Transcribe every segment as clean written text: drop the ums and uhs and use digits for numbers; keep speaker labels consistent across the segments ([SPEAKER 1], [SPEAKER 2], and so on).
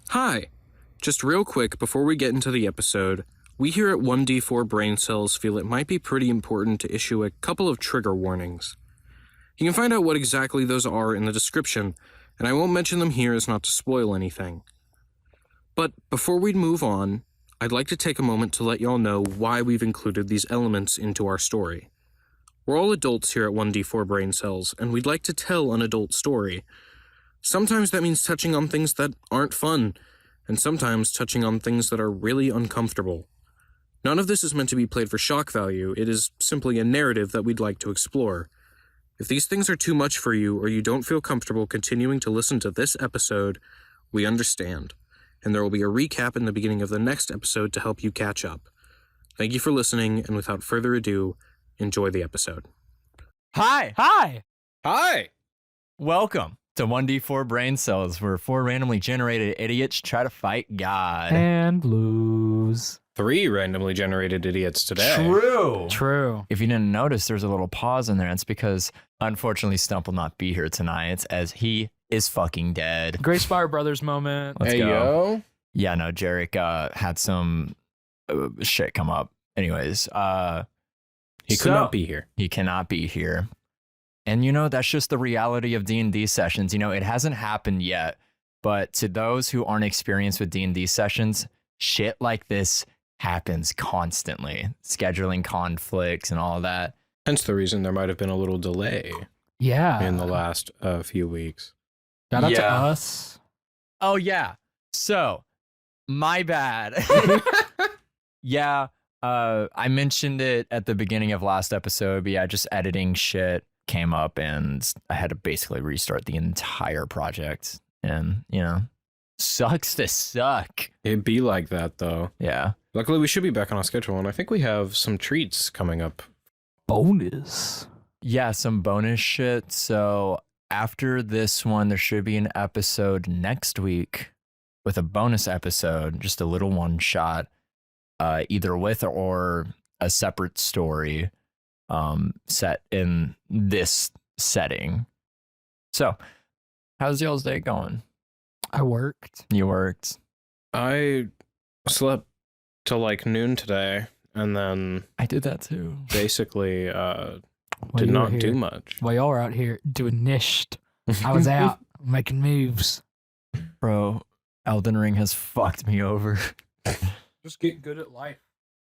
[SPEAKER 1] Hi! Just real quick before we get into the episode, we here at 1D4 Brain Cells feel it might be pretty important to issue a couple of trigger warnings. You can find out what exactly those are in the description, and I won't mention them here as not to spoil anything. But before we move on, I'd like to take a moment to let y'all know why we've included these elements into our story. We're all adults here at 1D4 Brain Cells, and we'd like to tell an adult story. Sometimes that means touching on things that aren't fun, and sometimes touching on things that are really uncomfortable. None of this is meant to be played for shock value, it is simply a narrative that we'd like to explore. If these things are too much for you or you don't feel comfortable continuing to listen to this episode, we understand, and there will be a recap in the beginning of the next episode to help you catch up. Thank you for listening, and without further ado, enjoy the episode.
[SPEAKER 2] Hi!
[SPEAKER 1] Hi!
[SPEAKER 2] Welcome to 1D4 Brain Cells, where 4 randomly generated idiots try to fight God.
[SPEAKER 3] And lose.
[SPEAKER 1] 3 randomly generated idiots today.
[SPEAKER 2] True. If you didn't notice, there's a little pause in there. It's because, unfortunately, Stump will not be here tonight, as he is fucking dead.
[SPEAKER 3] Greyspire Brothers moment.
[SPEAKER 2] Let's
[SPEAKER 1] Hey,
[SPEAKER 2] go.
[SPEAKER 1] yo.
[SPEAKER 2] Yeah, no, Jarek had some shit come up. Anyways,
[SPEAKER 1] He could not be here.
[SPEAKER 2] He cannot be here. And, that's just the reality of D&D sessions. It hasn't happened yet, but to those who aren't experienced with D&D sessions, shit like this happens constantly. Scheduling conflicts and all of that.
[SPEAKER 1] Hence the reason there might have been a little delay
[SPEAKER 3] Yeah.
[SPEAKER 1] in the last few weeks.
[SPEAKER 3] Shout out to
[SPEAKER 2] Yeah.
[SPEAKER 3] us.
[SPEAKER 2] Oh, yeah. So, my bad. Yeah, I mentioned it at the beginning of last episode, but yeah, just editing shit came up and I had to basically restart the entire project. And, sucks to suck.
[SPEAKER 1] It'd be like that, though.
[SPEAKER 2] Yeah.
[SPEAKER 1] Luckily, we should be back on our schedule, and I think we have some treats coming up.
[SPEAKER 3] Bonus.
[SPEAKER 2] Yeah, some bonus shit. So after this one, there should be an episode next week with a bonus episode, just a little one shot, either with or a separate story set in this setting. So, how's y'all's day going?
[SPEAKER 3] I worked.
[SPEAKER 2] You worked?
[SPEAKER 1] I slept till like noon today, and then
[SPEAKER 2] I did that too.
[SPEAKER 1] basically
[SPEAKER 3] While
[SPEAKER 1] did
[SPEAKER 3] you were
[SPEAKER 1] not do
[SPEAKER 3] here-
[SPEAKER 1] much.
[SPEAKER 3] While y'all were out here doing nisht, I was out making moves.
[SPEAKER 2] Bro, Elden Ring has fucked me over.
[SPEAKER 3] Just get good at life.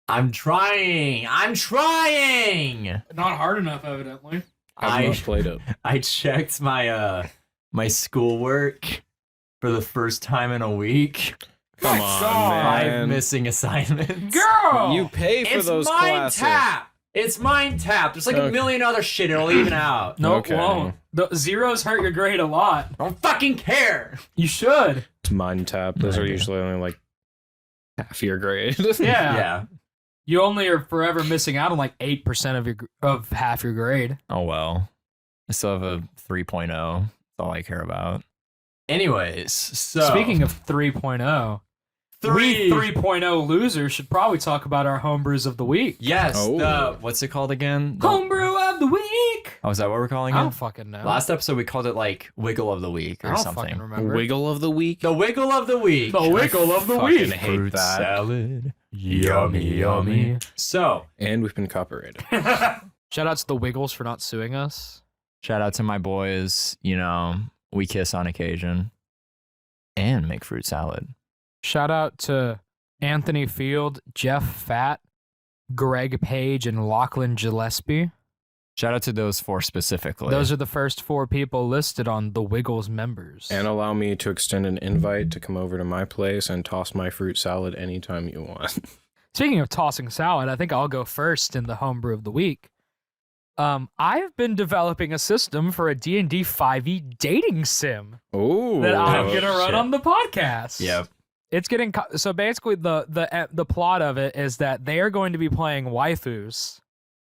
[SPEAKER 2] I'm trying!
[SPEAKER 3] Not hard enough, evidently.
[SPEAKER 1] I've not played it.
[SPEAKER 2] I checked my my schoolwork for the first time in a week.
[SPEAKER 1] Come
[SPEAKER 3] Let's
[SPEAKER 1] on,
[SPEAKER 3] go.
[SPEAKER 2] 5
[SPEAKER 1] man.
[SPEAKER 2] missing assignments.
[SPEAKER 3] Girl!
[SPEAKER 1] You pay for
[SPEAKER 2] It's
[SPEAKER 1] those
[SPEAKER 2] mind
[SPEAKER 1] classes.
[SPEAKER 2] tap. It's mind tap. There's like a
[SPEAKER 1] Okay.
[SPEAKER 2] million other shit. It'll even out.
[SPEAKER 3] No,
[SPEAKER 1] Okay.
[SPEAKER 3] it won't. The zeros hurt your grade a lot.
[SPEAKER 2] I don't fucking care.
[SPEAKER 3] You should.
[SPEAKER 1] It's mind tap. Those are
[SPEAKER 2] Okay.
[SPEAKER 1] usually only like half your grade.
[SPEAKER 3] Yeah. You only are forever missing out on like 8% of half your grade.
[SPEAKER 2] Oh well. I still have a 3.0. That's all I care about. Anyways, so
[SPEAKER 3] Speaking of 3.0, we 3.0 losers should probably talk about our homebrews of the week.
[SPEAKER 2] yes,
[SPEAKER 1] Oh.
[SPEAKER 2] what's it called again?
[SPEAKER 3] Homebrew of the week.
[SPEAKER 2] Oh, is that what we're calling
[SPEAKER 3] I
[SPEAKER 2] it?
[SPEAKER 3] don't fucking know.
[SPEAKER 2] Last episode we called it like Wiggle of the Week
[SPEAKER 3] I
[SPEAKER 2] or
[SPEAKER 3] don't
[SPEAKER 2] something.
[SPEAKER 3] fucking remember.
[SPEAKER 1] Wiggle of the week.
[SPEAKER 2] The Wiggle of the Week.
[SPEAKER 3] The wiggle of the
[SPEAKER 1] Fucking
[SPEAKER 3] week.
[SPEAKER 1] hate
[SPEAKER 2] Fruit
[SPEAKER 1] that.
[SPEAKER 2] salad. Yummy. So,
[SPEAKER 1] And we've been copyrighted.
[SPEAKER 3] Shout out to the Wiggles for not suing us.
[SPEAKER 2] shout out to my boys. We kiss on occasion and make fruit salad.
[SPEAKER 3] Shout out to Anthony Field, Jeff Fatt, Greg Page, and Lachlan Gillespie.
[SPEAKER 2] Shout out to those 4 specifically.
[SPEAKER 3] Those are the first 4 people listed on the Wiggles members.
[SPEAKER 1] And allow me to extend an invite to come over to my place and toss my fruit salad anytime you want.
[SPEAKER 3] Speaking of tossing salad, I think I'll go first in the homebrew of the week. I've been developing a system for a D&D 5e dating sim
[SPEAKER 1] Oh,
[SPEAKER 3] that I'm gonna
[SPEAKER 2] shit.
[SPEAKER 3] run on the podcast.
[SPEAKER 2] Yep.
[SPEAKER 3] It's getting so basically the plot of it is that they are going to be playing waifus,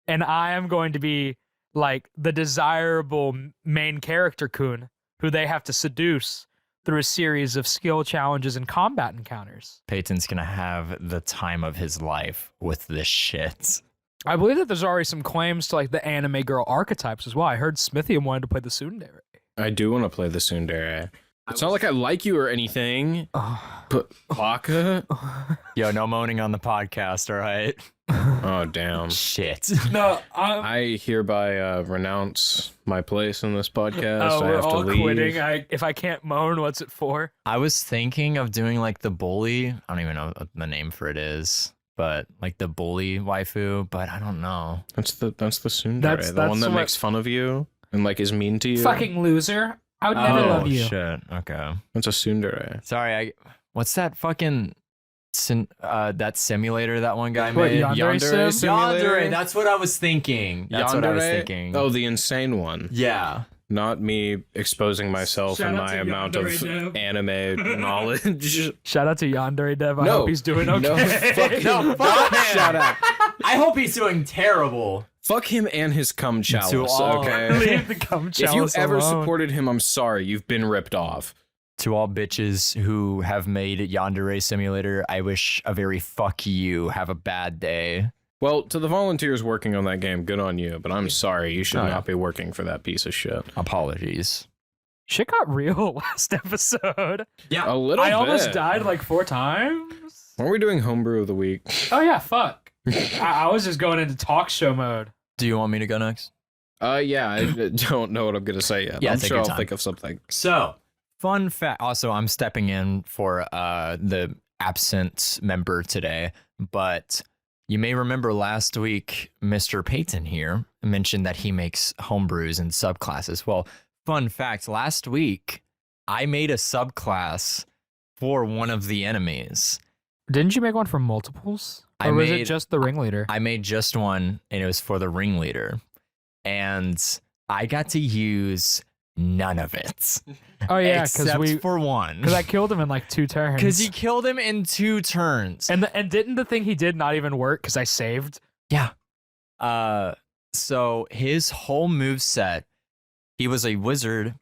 [SPEAKER 3] and I am going to be like the desirable main character kun who they have to seduce through a series of skill challenges and combat encounters.
[SPEAKER 2] Peyton's gonna have the time of his life with this shit.
[SPEAKER 3] I believe that there's already some claims to like the anime girl archetypes as well. I heard Smithium wanted to play the tsundere.
[SPEAKER 1] I do want to play the tsundere. It's not like I like you or anything. But Baka?
[SPEAKER 2] Yo, no moaning on the podcast, all right?
[SPEAKER 1] Oh, damn.
[SPEAKER 2] Shit.
[SPEAKER 3] No,
[SPEAKER 1] I hereby renounce my place in this podcast.
[SPEAKER 3] oh,
[SPEAKER 1] I
[SPEAKER 3] we're
[SPEAKER 1] have to
[SPEAKER 3] all
[SPEAKER 1] leave.
[SPEAKER 3] quitting. If I can't moan, what's it for?
[SPEAKER 2] I was thinking of doing like the bully. I don't even know what the name for it is, but like the bully waifu, but I don't know.
[SPEAKER 1] That's the tsundere,
[SPEAKER 3] That's
[SPEAKER 1] the one that
[SPEAKER 3] what-
[SPEAKER 1] makes fun of you and like is mean to you.
[SPEAKER 3] Fucking loser. I would never love you.
[SPEAKER 2] Shit. Okay.
[SPEAKER 1] That's a tsundere.
[SPEAKER 2] Sorry, what's that fucking that simulator that one guy
[SPEAKER 3] What,
[SPEAKER 2] made?
[SPEAKER 3] Yandere Sim?
[SPEAKER 1] Simulator?
[SPEAKER 2] Yandere, that's what I was thinking. That's what I was
[SPEAKER 1] Yandere?
[SPEAKER 2] thinking.
[SPEAKER 1] Oh, the insane one.
[SPEAKER 2] Yeah.
[SPEAKER 1] Not me exposing myself
[SPEAKER 3] Shout
[SPEAKER 1] and
[SPEAKER 3] out
[SPEAKER 1] my
[SPEAKER 3] to
[SPEAKER 1] amount of
[SPEAKER 3] Yandere Dev.
[SPEAKER 1] anime knowledge.
[SPEAKER 3] Shout out to Yandere Dev. I
[SPEAKER 1] No.
[SPEAKER 3] hope he's doing okay.
[SPEAKER 1] No, fuck
[SPEAKER 2] No,
[SPEAKER 1] him.
[SPEAKER 2] fuck him.
[SPEAKER 1] Shout out.
[SPEAKER 2] I hope he's doing terrible.
[SPEAKER 1] Fuck him and his cum chalice,
[SPEAKER 2] all-
[SPEAKER 1] okay?
[SPEAKER 3] Leave the cum
[SPEAKER 1] If you
[SPEAKER 3] chalice
[SPEAKER 1] ever
[SPEAKER 3] alone.
[SPEAKER 1] supported him, I'm sorry. You've been ripped off.
[SPEAKER 2] To all bitches who have made Yandere Simulator, I wish a very fuck you. Have a bad day.
[SPEAKER 1] Well, to the volunteers working on that game, good on you, but I'm sorry. You should
[SPEAKER 2] Oh, yeah.
[SPEAKER 1] not be working for that piece of shit.
[SPEAKER 2] Apologies.
[SPEAKER 3] Shit got real last episode.
[SPEAKER 2] Yeah.
[SPEAKER 1] A little
[SPEAKER 3] I
[SPEAKER 1] bit.
[SPEAKER 3] almost died like 4 times.
[SPEAKER 1] Are we doing homebrew of the week?
[SPEAKER 3] Oh yeah, fuck. I was just going into talk show mode.
[SPEAKER 2] Do you want me to go next?
[SPEAKER 1] Yeah, I don't know what I'm gonna say yet.
[SPEAKER 2] Yeah,
[SPEAKER 1] I'm
[SPEAKER 2] take
[SPEAKER 1] sure
[SPEAKER 2] your
[SPEAKER 1] I'll
[SPEAKER 2] time.
[SPEAKER 1] think of something.
[SPEAKER 2] So, fun fact. Also, I'm stepping in for the absent member today, but you may remember last week, Mr. Payton here mentioned that he makes homebrews and subclasses. Well, fun fact, last week, I made a subclass for one of the enemies.
[SPEAKER 3] Didn't you make one for multiples?
[SPEAKER 2] I
[SPEAKER 3] Or was it
[SPEAKER 2] made-
[SPEAKER 3] just the ringleader?
[SPEAKER 2] I made just one, and it was for the ringleader. And I got to use none of it.
[SPEAKER 3] Oh yeah, because
[SPEAKER 2] except for one.
[SPEAKER 3] I killed him in like 2 turns.
[SPEAKER 2] Because he killed him in 2 turns.
[SPEAKER 3] and didn't the thing he did not even work because I saved?
[SPEAKER 2] Yeah. So his whole moveset, he was a wizard,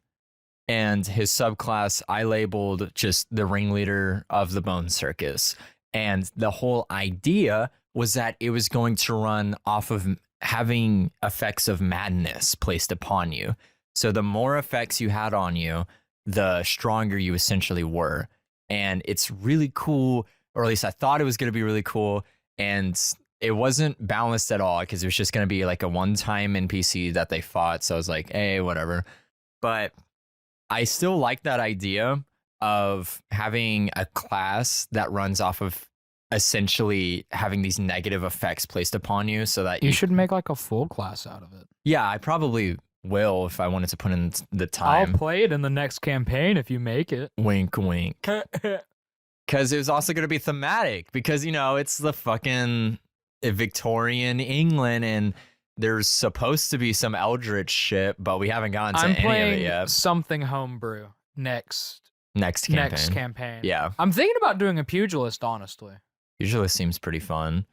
[SPEAKER 2] and his subclass I labeled just the ringleader of the Bone Circus. And the whole idea was that it was going to run off of having effects of madness placed upon you. So the more effects you had on you, the stronger you essentially were. And it's really cool, or at least I thought it was going to be really cool. And it wasn't balanced at all because it was just going to be like a one-time NPC that they fought. So I was like, hey, whatever. But I still like that idea of having a class that runs off of essentially having these negative effects placed upon you so that
[SPEAKER 3] You should make like a full class out of it.
[SPEAKER 2] Yeah, I probably will if I wanted to put in the
[SPEAKER 3] I'll
[SPEAKER 2] time.
[SPEAKER 3] play it in the next campaign if you make it.
[SPEAKER 2] Wink, wink. Because it was also going to be thematic because, you know, it's the fucking Victorian England and there's supposed to be some eldritch shit, but we haven't gotten to
[SPEAKER 3] I'm
[SPEAKER 2] any of it
[SPEAKER 3] playing
[SPEAKER 2] yet.
[SPEAKER 3] something homebrew next
[SPEAKER 2] Next campaign.
[SPEAKER 3] next campaign.
[SPEAKER 2] Yeah.
[SPEAKER 3] I'm thinking about doing a pugilist, honestly.
[SPEAKER 2] Usually seems pretty fun.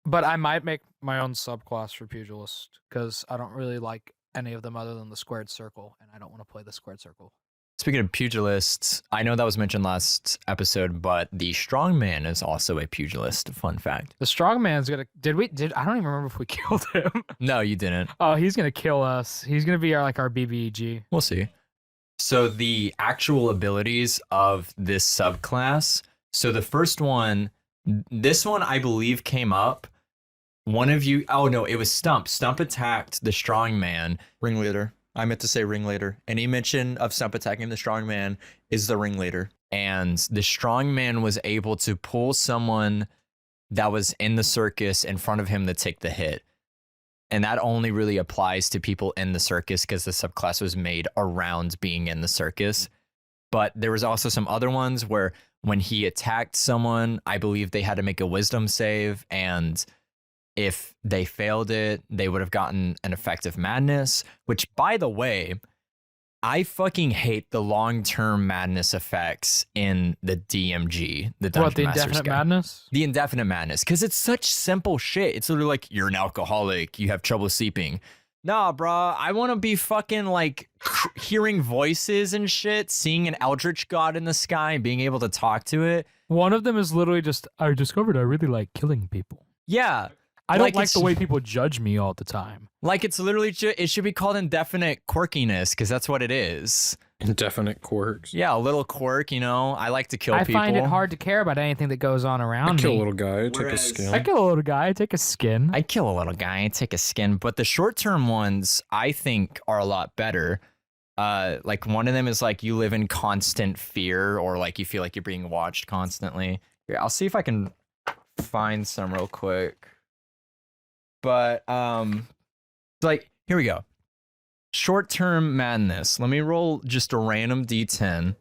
[SPEAKER 3] But I might make my own subclass for pugilist because I don't really like any of them other than the squared circle, and I don't want to play the squared circle.
[SPEAKER 2] Speaking of pugilists, I know that was mentioned last episode, but the strongman is also a pugilist. Fun fact.
[SPEAKER 3] The strongman's gonna. I don't even remember if we killed him.
[SPEAKER 2] No, you didn't.
[SPEAKER 3] Oh, he's gonna kill us. He's gonna be our BBG.
[SPEAKER 2] We'll see. So the actual abilities of this subclass. So the first one, this one I believe came up. One of you, oh no, it was Stump. Stump attacked the strongman. Ringleader. I meant to say ringleader. Any mention of Stump attacking the strongman is the ringleader. And the strongman was able to pull someone that was in the circus in front of him to take the hit. And that only really applies to people in the circus because the subclass was made around being in the circus. But there was also some other ones where when he attacked someone, I believe they had to make a wisdom save. And if they failed it, they would have gotten an effective madness, which, by the way, I fucking hate the long-term madness effects in the DMG, the Dungeon
[SPEAKER 3] What, the
[SPEAKER 2] Master's
[SPEAKER 3] indefinite
[SPEAKER 2] Guide.
[SPEAKER 3] madness?
[SPEAKER 2] The indefinite madness, because it's such simple shit. It's literally like, you're an alcoholic, you have trouble sleeping. Nah, bruh, I want to be fucking like hearing voices and shit, seeing an eldritch god in the sky and being able to talk to it.
[SPEAKER 3] One of them is literally just, I discovered I really like killing people.
[SPEAKER 2] Yeah.
[SPEAKER 3] I don't
[SPEAKER 2] Like
[SPEAKER 3] like
[SPEAKER 2] it's-
[SPEAKER 3] the way people judge me all the time.
[SPEAKER 2] Like it's literally, it should be called indefinite quirkiness, because that's what it is.
[SPEAKER 1] Indefinite quirks.
[SPEAKER 2] Yeah, a little quirk, you know. I like to kill
[SPEAKER 3] I
[SPEAKER 2] people.
[SPEAKER 3] find it hard to care about anything that goes on
[SPEAKER 1] I
[SPEAKER 3] around
[SPEAKER 1] kill a
[SPEAKER 3] me.
[SPEAKER 1] little guy, take a
[SPEAKER 2] Whereas-
[SPEAKER 1] skin.
[SPEAKER 3] I kill a little guy, take a skin.
[SPEAKER 2] I kill a little guy, take a skin, but the short-term ones I think are a lot better. Like one of them is like you live in constant fear, or like you feel like you're being watched constantly. Here, I'll see if I can find some real quick. But like here we go. Short-term madness. Let me roll just a random D10.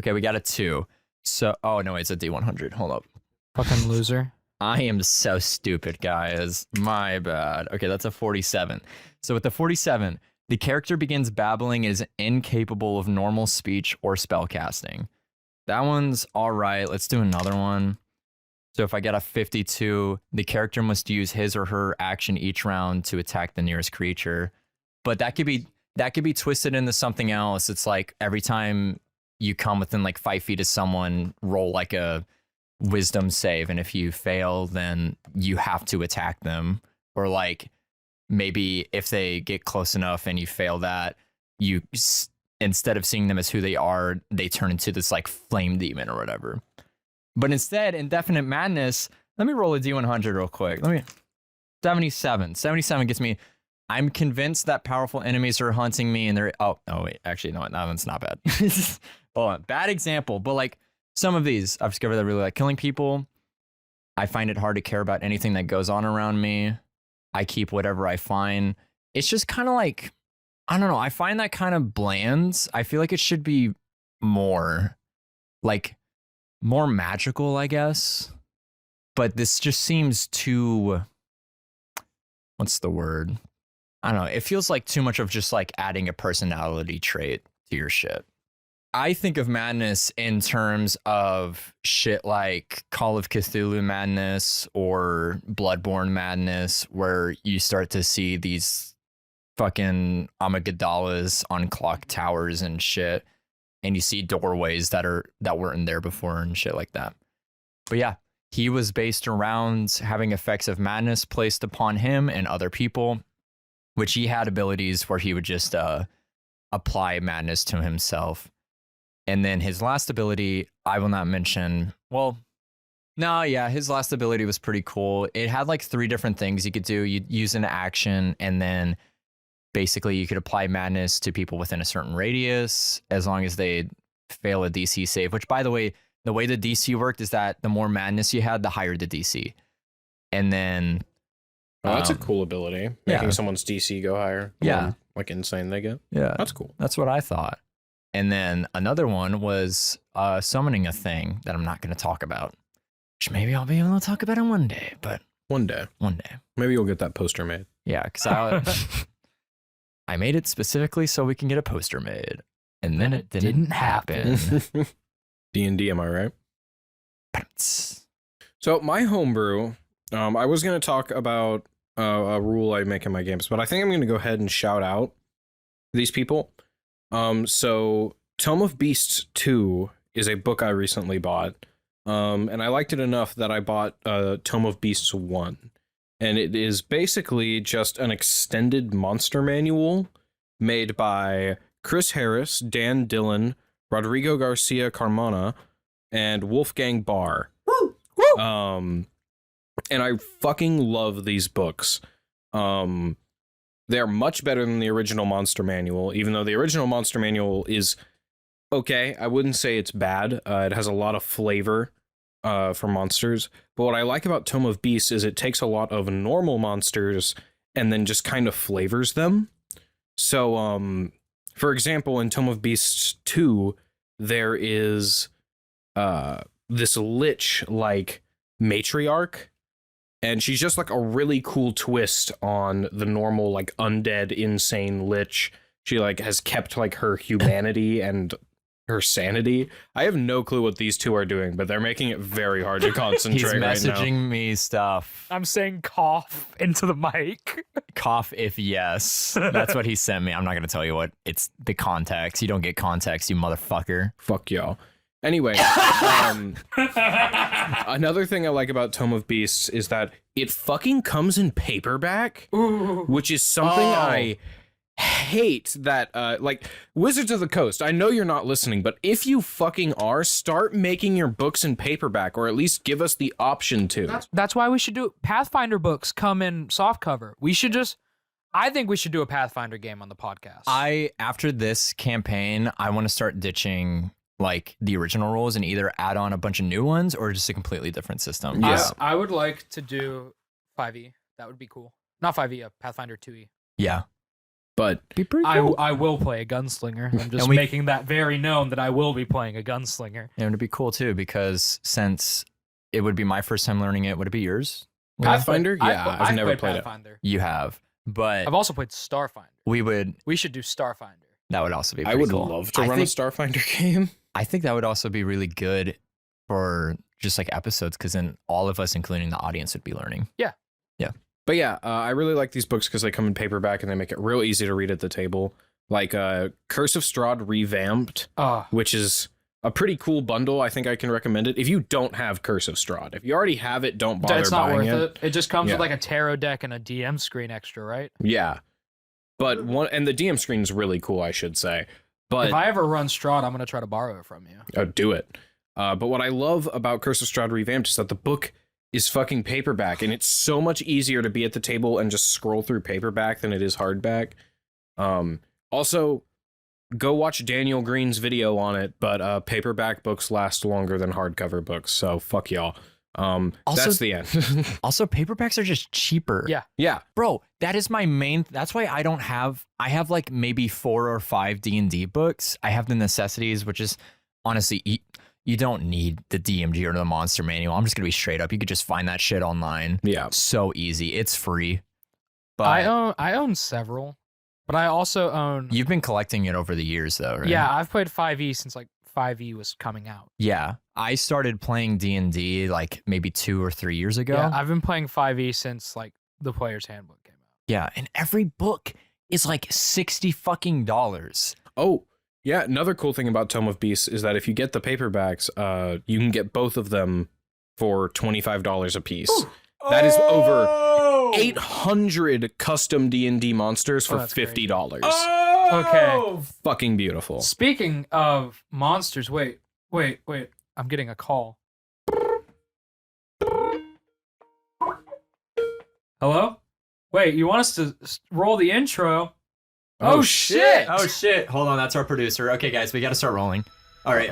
[SPEAKER 2] Okay, we got a 2. So, oh no, it's a D100. Hold up.
[SPEAKER 3] Fucking loser.
[SPEAKER 2] I am so stupid, guys. My bad. Okay, that's a 47. So with the 47, the character begins babbling and is incapable of normal speech or spell casting. That one's all right. Let's do another one. So if I get a 52, the character must use his or her action each round to attack the nearest creature. But that could be twisted into something else. It's like every time you come within like 5 feet of someone, roll like a wisdom save, and if you fail, then you have to attack them. Or like maybe if they get close enough and you fail that, you instead of seeing them as who they are, they turn into this like flame demon or whatever. But instead, indefinite madness. Let me roll a D100 real quick. 77. 77 gets me. I'm convinced that powerful enemies are hunting me, and they're wait, actually no, that one's not bad. Hold on, bad example, but like some of these I've discovered that I really like killing people. I find it hard to care about anything that goes on around me. I keep whatever I find. It's just kind of like, I don't know, I find that kind of bland. I feel like it should be more magical, I guess. But this just seems too, what's the word? I don't know. It feels like too much of just like adding a personality trait to your shit. I think of madness in terms of shit like Call of Cthulhu madness or Bloodborne madness, where you start to see these fucking amygdalas on clock towers and shit, and you see doorways that weren't in there before and shit like that. But yeah, he was based around having effects of madness placed upon him and other people, which he had abilities where he would just apply madness to himself. And then his last ability, I will not mention. Well, no, yeah, his last ability was pretty cool. It had like 3 different things you could do. You'd use an action, and then basically you could apply madness to people within a certain radius as long as they fail a DC save, which, by the way the DC worked is that the more madness you had, the higher the DC. And then...
[SPEAKER 1] Oh, that's a cool ability. Making someone's DC go higher.
[SPEAKER 2] Yeah.
[SPEAKER 1] Like insane they get.
[SPEAKER 2] Yeah.
[SPEAKER 1] That's cool.
[SPEAKER 2] That's what I thought. And then another one was summoning a thing that I'm not going to talk about, which maybe I'll be able to talk about it one day, but...
[SPEAKER 1] One day. Maybe you'll get that poster made.
[SPEAKER 2] Yeah, because I made it specifically so we can get a poster made. And then it didn't happen.
[SPEAKER 1] D&D, am I right? So my homebrew, I was going to talk about a rule I make in my games, but I think I'm going to go ahead and shout out these people. So Tome of Beasts 2 is a book I recently bought, and I liked it enough that I bought Tome of Beasts 1. And it is basically just an extended monster manual made by Chris Harris, Dan Dillon, Rodrigo Garcia Carmona, and Wolfgang Barr. Woo! Woo! And I fucking love these books. They're much better than the original monster manual, even though the original monster manual is okay. I wouldn't say it's bad. It has a lot of flavor for monsters. But what I like about Tome of Beasts is it takes a lot of normal monsters and then just kind of flavors them. So, for example, in Tome of Beasts 2, there is this lich-like matriarch, and she's just like a really cool twist on the normal, like, undead, insane lich. She, like, has kept, like, her humanity and her sanity. I have no clue what these two are doing, but they're making it very hard to concentrate right now.
[SPEAKER 2] He's messaging me stuff.
[SPEAKER 3] I'm saying cough into the mic.
[SPEAKER 2] Cough if yes. That's what he sent me. I'm not going to tell you what. It's the context. You don't get context, you motherfucker.
[SPEAKER 1] Fuck y'all. Anyway, another thing I like about Tome of Beasts is that it fucking comes in paperback, which is something I hate that, like, Wizards of the Coast, I know you're not listening, but if you fucking are, start making your books in paperback, or at least give us the option to.
[SPEAKER 3] That's why we should do Pathfinder books come in softcover. I think we should do a Pathfinder game on the podcast.
[SPEAKER 2] After this campaign, I want to start ditching like the original rules and either add on a bunch of new ones or just a completely different system.
[SPEAKER 1] Yeah.
[SPEAKER 3] I would like to do 5e. That would be cool. Not 5e, Pathfinder 2e.
[SPEAKER 2] Yeah.
[SPEAKER 1] But
[SPEAKER 2] Be pretty cool.
[SPEAKER 3] I will play a gunslinger. I'm just making that very known that I will be playing a gunslinger.
[SPEAKER 2] And it'd be cool too, because since it would be my first time learning it, would it be yours?
[SPEAKER 1] Pathfinder? Yeah, I've never played
[SPEAKER 3] Pathfinder.
[SPEAKER 2] You have, but
[SPEAKER 3] I've also played Starfinder.
[SPEAKER 2] we
[SPEAKER 3] should do Starfinder.
[SPEAKER 2] that would also be
[SPEAKER 1] I
[SPEAKER 2] pretty
[SPEAKER 1] would
[SPEAKER 2] cool.
[SPEAKER 1] love to run a Starfinder game.
[SPEAKER 2] I think that would also be really good for just like episodes, because then all of us, including the audience, would be learning.
[SPEAKER 1] But yeah, I really like these books because they come in paperback and they make it real easy to read at the table. Like Curse of Strahd Revamped, which is a pretty cool bundle. I think I can recommend it. If you don't have Curse of Strahd, if you already have it, don't bother
[SPEAKER 3] It's not
[SPEAKER 1] buying
[SPEAKER 3] worth
[SPEAKER 1] it.
[SPEAKER 3] it. It just comes with like a tarot deck and a DM screen extra, right?
[SPEAKER 1] Yeah. But the DM screen is really cool, I should say. But
[SPEAKER 3] if I ever run Strahd, I'm going to try to borrow it from you.
[SPEAKER 1] Oh, do it. But what I love about Curse of Strahd Revamped is that the book is fucking paperback, and it's so much easier to be at the table and just scroll through paperback than it is hardback. Also, go watch Daniel Green's video on it, but paperback books last longer than hardcover books, so fuck y'all. That's the end.
[SPEAKER 2] Also, paperbacks are just cheaper.
[SPEAKER 3] Yeah.
[SPEAKER 2] Bro, that is my main. That's why I have like maybe 4 or 5 D&D books. I have the necessities, which is honestly, you don't need the DMG or the monster manual. I'm just gonna be straight up. You could just find that shit online.
[SPEAKER 1] Yeah.
[SPEAKER 2] So easy. It's free. But
[SPEAKER 3] I own several, but I also own.
[SPEAKER 2] You've been collecting it over the years, though, right?
[SPEAKER 3] Yeah, I've played 5e since like 5e was coming out.
[SPEAKER 2] Yeah, I started playing D&D like maybe 2 or 3 years ago.
[SPEAKER 3] Yeah, I've been playing 5e since like the Player's Handbook came out.
[SPEAKER 2] Yeah, and every book is like $60 fucking dollars.
[SPEAKER 1] Oh, yeah. Another cool thing about Tome of Beasts is that if you get the paperbacks, you can get both of them for $25 a piece. Ooh. That is over 800 custom D&D monsters for $50.
[SPEAKER 3] Okay.
[SPEAKER 1] Fucking beautiful.
[SPEAKER 3] Speaking of monsters, wait. I'm getting a call. Hello? Wait, you want us to roll the intro? Oh shit!
[SPEAKER 2] Oh shit! Hold on, that's our producer. Okay, guys, we got to start rolling. All right.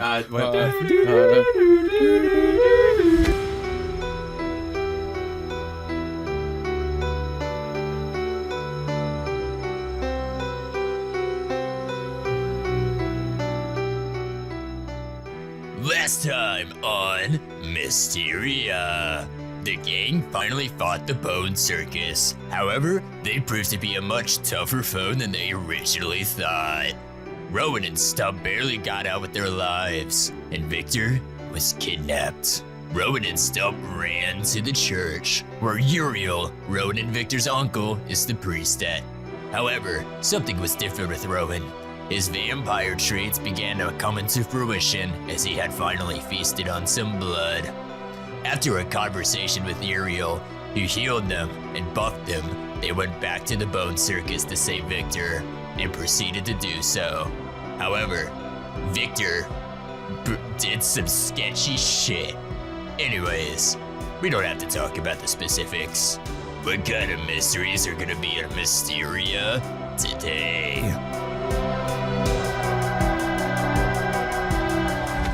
[SPEAKER 4] Last time on Mysteria, the gang finally fought the Bone Circus. However, they proved to be a much tougher foe than they originally thought. Rowyn and Stump barely got out with their lives, and Victor was kidnapped. Rowyn and Stump ran to the church, where Uriel, Rowyn and Victor's uncle, is the priest at. However, something was different with Rowyn. His vampire traits began to come into fruition as he had finally feasted on some blood. After a conversation with Uriel, who healed them and buffed them, they went back to the Bone Circus to save Victor, and proceeded to do so. However, Victor did some sketchy shit. Anyways, we don't have to talk about the specifics. What kind of mysteries are gonna be in Mysteria today?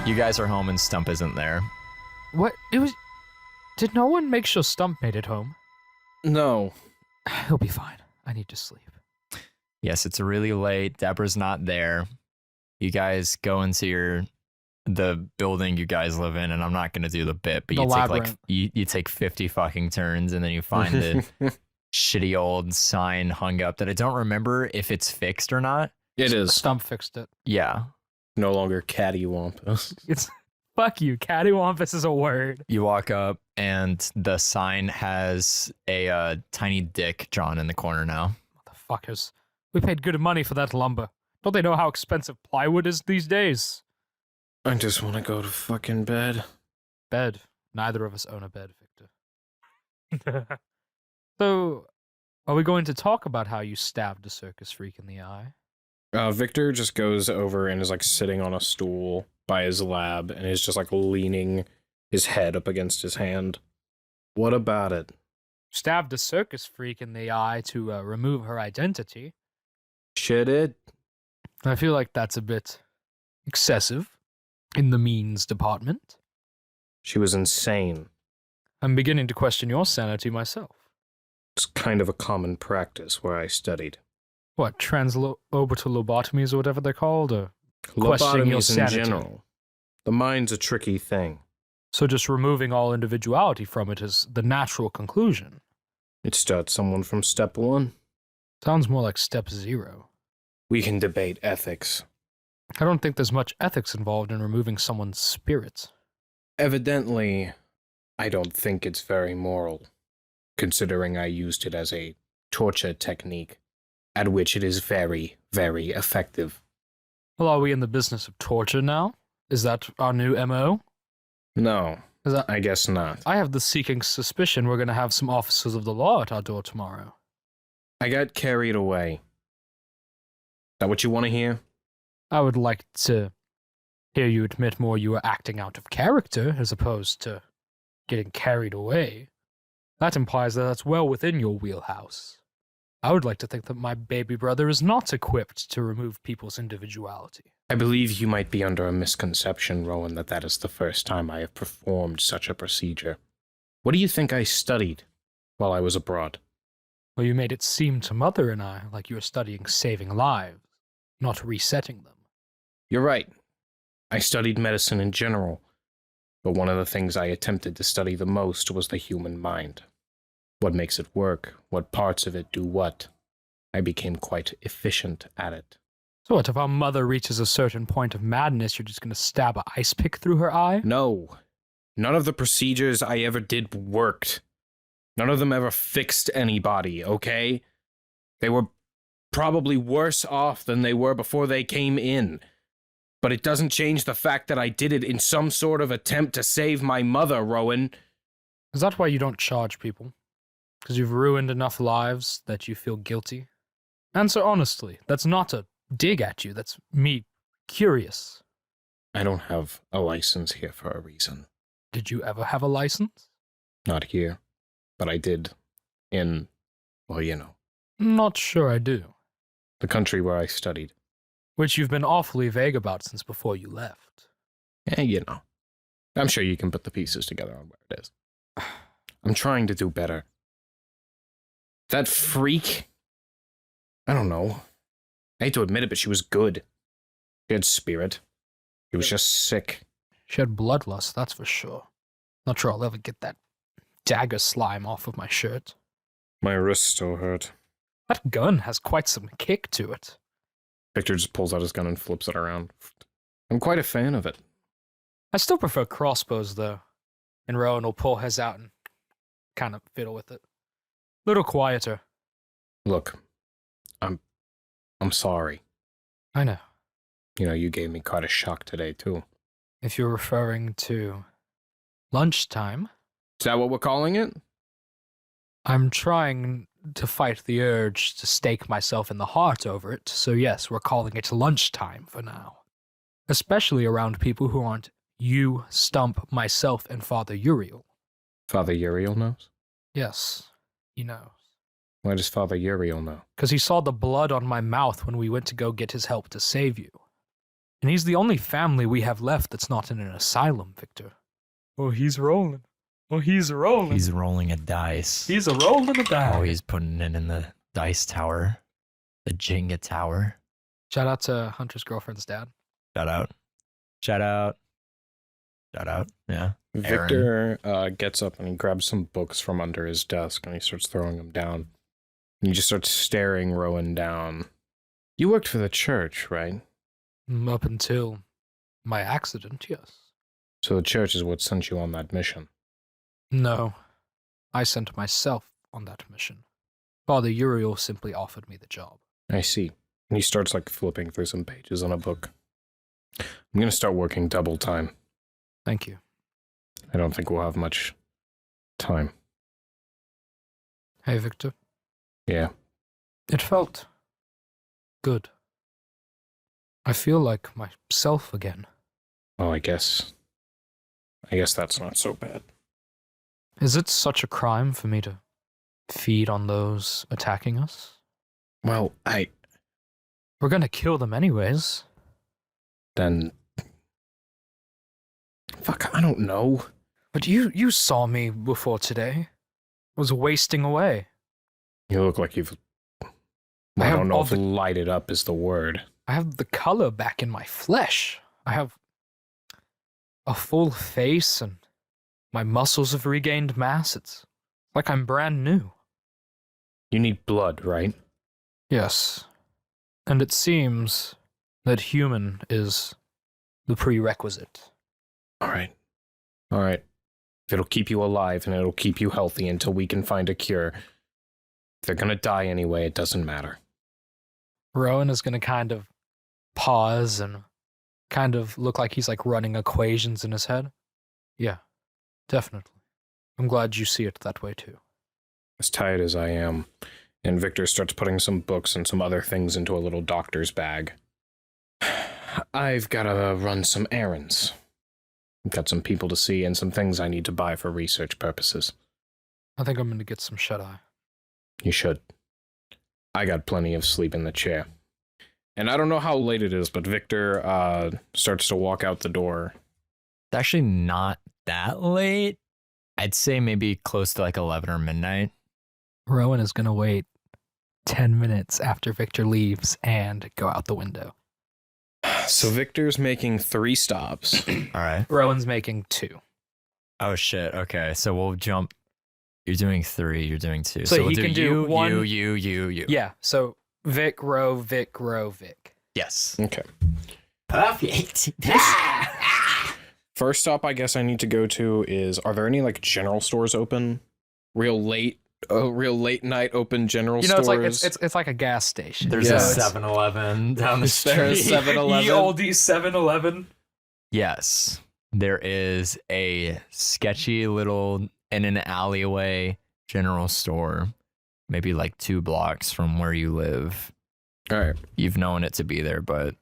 [SPEAKER 2] You guys are home and Stump isn't there.
[SPEAKER 3] What? Did no one make sure Stump made it home?
[SPEAKER 1] No.
[SPEAKER 3] He'll be fine. I need to sleep.
[SPEAKER 2] Yes, it's really late. Deborah's not there. You guys go into the building you guys live in, and I'm not gonna do the bit, but you take 50 fucking turns, and then you find the shitty old sign hung up that I don't remember if it's fixed or not.
[SPEAKER 1] It is.
[SPEAKER 3] Stump fixed it.
[SPEAKER 2] Yeah.
[SPEAKER 1] No longer cattywampus.
[SPEAKER 3] It's fuck you. Cattywampus is a word.
[SPEAKER 2] You walk up, and the sign has a tiny dick drawn in the corner now.
[SPEAKER 3] Motherfuckers. We paid good money for that lumber. Don't they know how expensive plywood is these days?
[SPEAKER 1] I just want to go to fucking bed.
[SPEAKER 3] Bed. Neither of us own a bed, Victor. So, Are we going to talk about how you stabbed a circus freak in the eye?
[SPEAKER 1] Victor just goes over and is like sitting on a stool by his lab and is just like leaning his head up against his hand. What about it?
[SPEAKER 3] Stabbed a circus freak in the eye to remove her identity.
[SPEAKER 1] Shit it?
[SPEAKER 3] I feel like that's a bit excessive in the means department.
[SPEAKER 1] She was insane.
[SPEAKER 3] I'm beginning to question your sanity myself.
[SPEAKER 1] It's kind of a common practice where I studied.
[SPEAKER 3] What, transorbital lobotomies or whatever they're called? Or questioning your
[SPEAKER 1] Lobotomies in
[SPEAKER 3] sanity?
[SPEAKER 1] general. The mind's a tricky thing.
[SPEAKER 3] So just removing all individuality from it is the natural conclusion.
[SPEAKER 1] It starts someone from step 1.
[SPEAKER 3] Sounds more like step 0.
[SPEAKER 1] We can debate ethics.
[SPEAKER 3] I don't think there's much ethics involved in removing someone's spirit.
[SPEAKER 1] Evidently, I don't think it's very moral, considering I used it as a torture technique, at which it is very, very effective.
[SPEAKER 3] Well, are we in the business of torture now? Is that our new MO?
[SPEAKER 1] No,
[SPEAKER 3] Is that...
[SPEAKER 1] I guess not.
[SPEAKER 3] I have the seeking suspicion we're going to have some officers of the law at our door tomorrow.
[SPEAKER 1] I got carried away. Is that what you want to hear?
[SPEAKER 3] I would like to hear you admit more you were acting out of character as opposed to getting carried away. That implies that that's well within your wheelhouse. I would like to think that my baby brother is not equipped to remove people's individuality.
[SPEAKER 1] I believe you might be under a misconception, Rowyn, that is the first time I have performed such a procedure. What do you think I studied while I was abroad?
[SPEAKER 3] Well, you made it seem to Mother and I like you were studying saving lives, not resetting them.
[SPEAKER 1] You're right. I studied medicine in general, but one of the things I attempted to study the most was the human mind. What makes it work, what parts of it do what. I became quite efficient at it.
[SPEAKER 3] So what, if our mother reaches a certain point of madness, you're just going to stab an ice pick through her eye?
[SPEAKER 1] No. None of the procedures I ever did worked. None of them ever fixed anybody, okay? They were probably worse off than they were before they came in. But it doesn't change the fact that I did it in some sort of attempt to save my mother, Rowyn.
[SPEAKER 3] Is that why you don't charge people? Because you've ruined enough lives that you feel guilty? Answer honestly. That's not a dig at you. That's me curious.
[SPEAKER 1] I don't have a license here for a reason.
[SPEAKER 3] Did you ever have a license?
[SPEAKER 1] Not here. But I did in, well, you know.
[SPEAKER 3] Not sure I do.
[SPEAKER 1] The country where I studied.
[SPEAKER 3] Which you've been awfully vague about since before you left.
[SPEAKER 1] You know. I'm sure you can put the pieces together on where it is. I'm trying to do better. That freak? I don't know. I hate to admit it, but she was good. She had spirit. She was just sick.
[SPEAKER 3] She had bloodlust, that's for sure. Not sure I'll ever get that dagger slime off of my shirt.
[SPEAKER 1] My wrist still hurt.
[SPEAKER 3] That gun has quite some kick to it.
[SPEAKER 1] Victor just pulls out his gun and flips it around. I'm quite a fan of it.
[SPEAKER 3] I still prefer crossbows, though. And Rowyn will pull his out and kind of fiddle with it. Little quieter.
[SPEAKER 1] Look, I'm sorry.
[SPEAKER 3] I know.
[SPEAKER 1] You know, you gave me quite a shock today, too.
[SPEAKER 3] If you're referring to lunchtime,
[SPEAKER 1] Is that what we're calling it?
[SPEAKER 3] I'm trying to fight the urge to stake myself in the heart over it, so yes, we're calling it lunchtime for now. Especially around people who aren't you, Stump, myself, and Father Uriel.
[SPEAKER 1] Father Uriel knows?
[SPEAKER 3] Yes, he knows.
[SPEAKER 1] Why does Father Uriel know?
[SPEAKER 3] Because he saw the blood on my mouth when we went to go get his help to save you. And he's the only family we have left that's not in an asylum, Victor. Oh, he's rolling. Oh, he's rolling.
[SPEAKER 2] He's rolling a dice.
[SPEAKER 3] He's a rolling a dice.
[SPEAKER 2] Oh, he's putting it in the dice tower. The Jenga tower.
[SPEAKER 3] Shout out to Hunter's girlfriend's dad.
[SPEAKER 2] Shout out. Shout out. Shout out. Yeah.
[SPEAKER 1] Victor gets up and he grabs some books from under his desk and he starts throwing them down. And he just starts staring Rowyn down. You worked for the church, right?
[SPEAKER 3] Up until my accident, yes.
[SPEAKER 1] So the church is what sent you on that mission.
[SPEAKER 3] No, I sent myself on that mission. Father Uriel simply offered me the job.
[SPEAKER 1] I see. And he starts like flipping through some pages on a book. I'm going to start working double time.
[SPEAKER 3] Thank you.
[SPEAKER 1] I don't think we'll have much time.
[SPEAKER 3] Hey, Victor.
[SPEAKER 1] Yeah.
[SPEAKER 3] It felt good. I feel like myself again.
[SPEAKER 1] Oh, I guess that's not so bad.
[SPEAKER 3] Is it such a crime for me to feed on those attacking us?
[SPEAKER 1] Well,
[SPEAKER 3] We're gonna kill them anyways.
[SPEAKER 1] then... Fuck, I don't know.
[SPEAKER 3] But you saw me before today. I was wasting away.
[SPEAKER 1] You look like you've...
[SPEAKER 3] I
[SPEAKER 1] I
[SPEAKER 3] have
[SPEAKER 1] don't know
[SPEAKER 3] all
[SPEAKER 1] if
[SPEAKER 3] the-
[SPEAKER 1] lighted up is the word.
[SPEAKER 3] I have the color back in my flesh. I have a full face and my muscles have regained mass. It's like I'm brand new.
[SPEAKER 1] You need blood, right?
[SPEAKER 3] Yes. And it seems that human is the prerequisite.
[SPEAKER 1] All right. If it'll keep you alive and it'll keep you healthy until we can find a cure, if they're gonna die anyway, it doesn't matter.
[SPEAKER 3] Rowyn is going to kind of pause and kind of look like he's like running equations in his head. Yeah, definitely. I'm glad you see it that way too.
[SPEAKER 1] As tired as I am, and Victor starts putting some books and some other things into a little doctor's bag. I've gotta run some errands. I've got some people to see and some things I need to buy for research purposes.
[SPEAKER 3] I think I'm going to get some shut-eye.
[SPEAKER 1] You should. I got plenty of sleep in the chair. And I don't know how late it is, but Victor starts to walk out the door.
[SPEAKER 2] It's actually not that late. I'd say maybe close to like 11 or midnight.
[SPEAKER 3] Rowyn is going to wait 10 minutes after Victor leaves and go out the window.
[SPEAKER 1] So Victor's making 3 stops.
[SPEAKER 2] All right.
[SPEAKER 3] Rowyn's making 2.
[SPEAKER 2] Oh, shit. Okay. So we'll jump. You're doing 3. You're doing 2.
[SPEAKER 3] So
[SPEAKER 2] we'll
[SPEAKER 3] he can do
[SPEAKER 2] you,
[SPEAKER 3] 1.
[SPEAKER 2] You.
[SPEAKER 3] Yeah, so Vic, Row, Vic, Row, Vic.
[SPEAKER 2] Yes.
[SPEAKER 1] Okay.
[SPEAKER 4] Perfect.
[SPEAKER 1] First stop I guess I need to go to is, are there any like general stores open? Real late night open general
[SPEAKER 3] You know,
[SPEAKER 1] stores?
[SPEAKER 3] it's like a gas station.
[SPEAKER 2] There's
[SPEAKER 1] Yeah,
[SPEAKER 2] a
[SPEAKER 1] it's-
[SPEAKER 2] 7-Eleven down the
[SPEAKER 1] Is there a
[SPEAKER 2] street.
[SPEAKER 1] 7-Eleven?
[SPEAKER 3] Ye olde 7-Eleven.
[SPEAKER 2] Yes. There is a sketchy little in an alleyway general store, maybe like 2 blocks from where you live.
[SPEAKER 1] All right.
[SPEAKER 2] You've known it to be there, but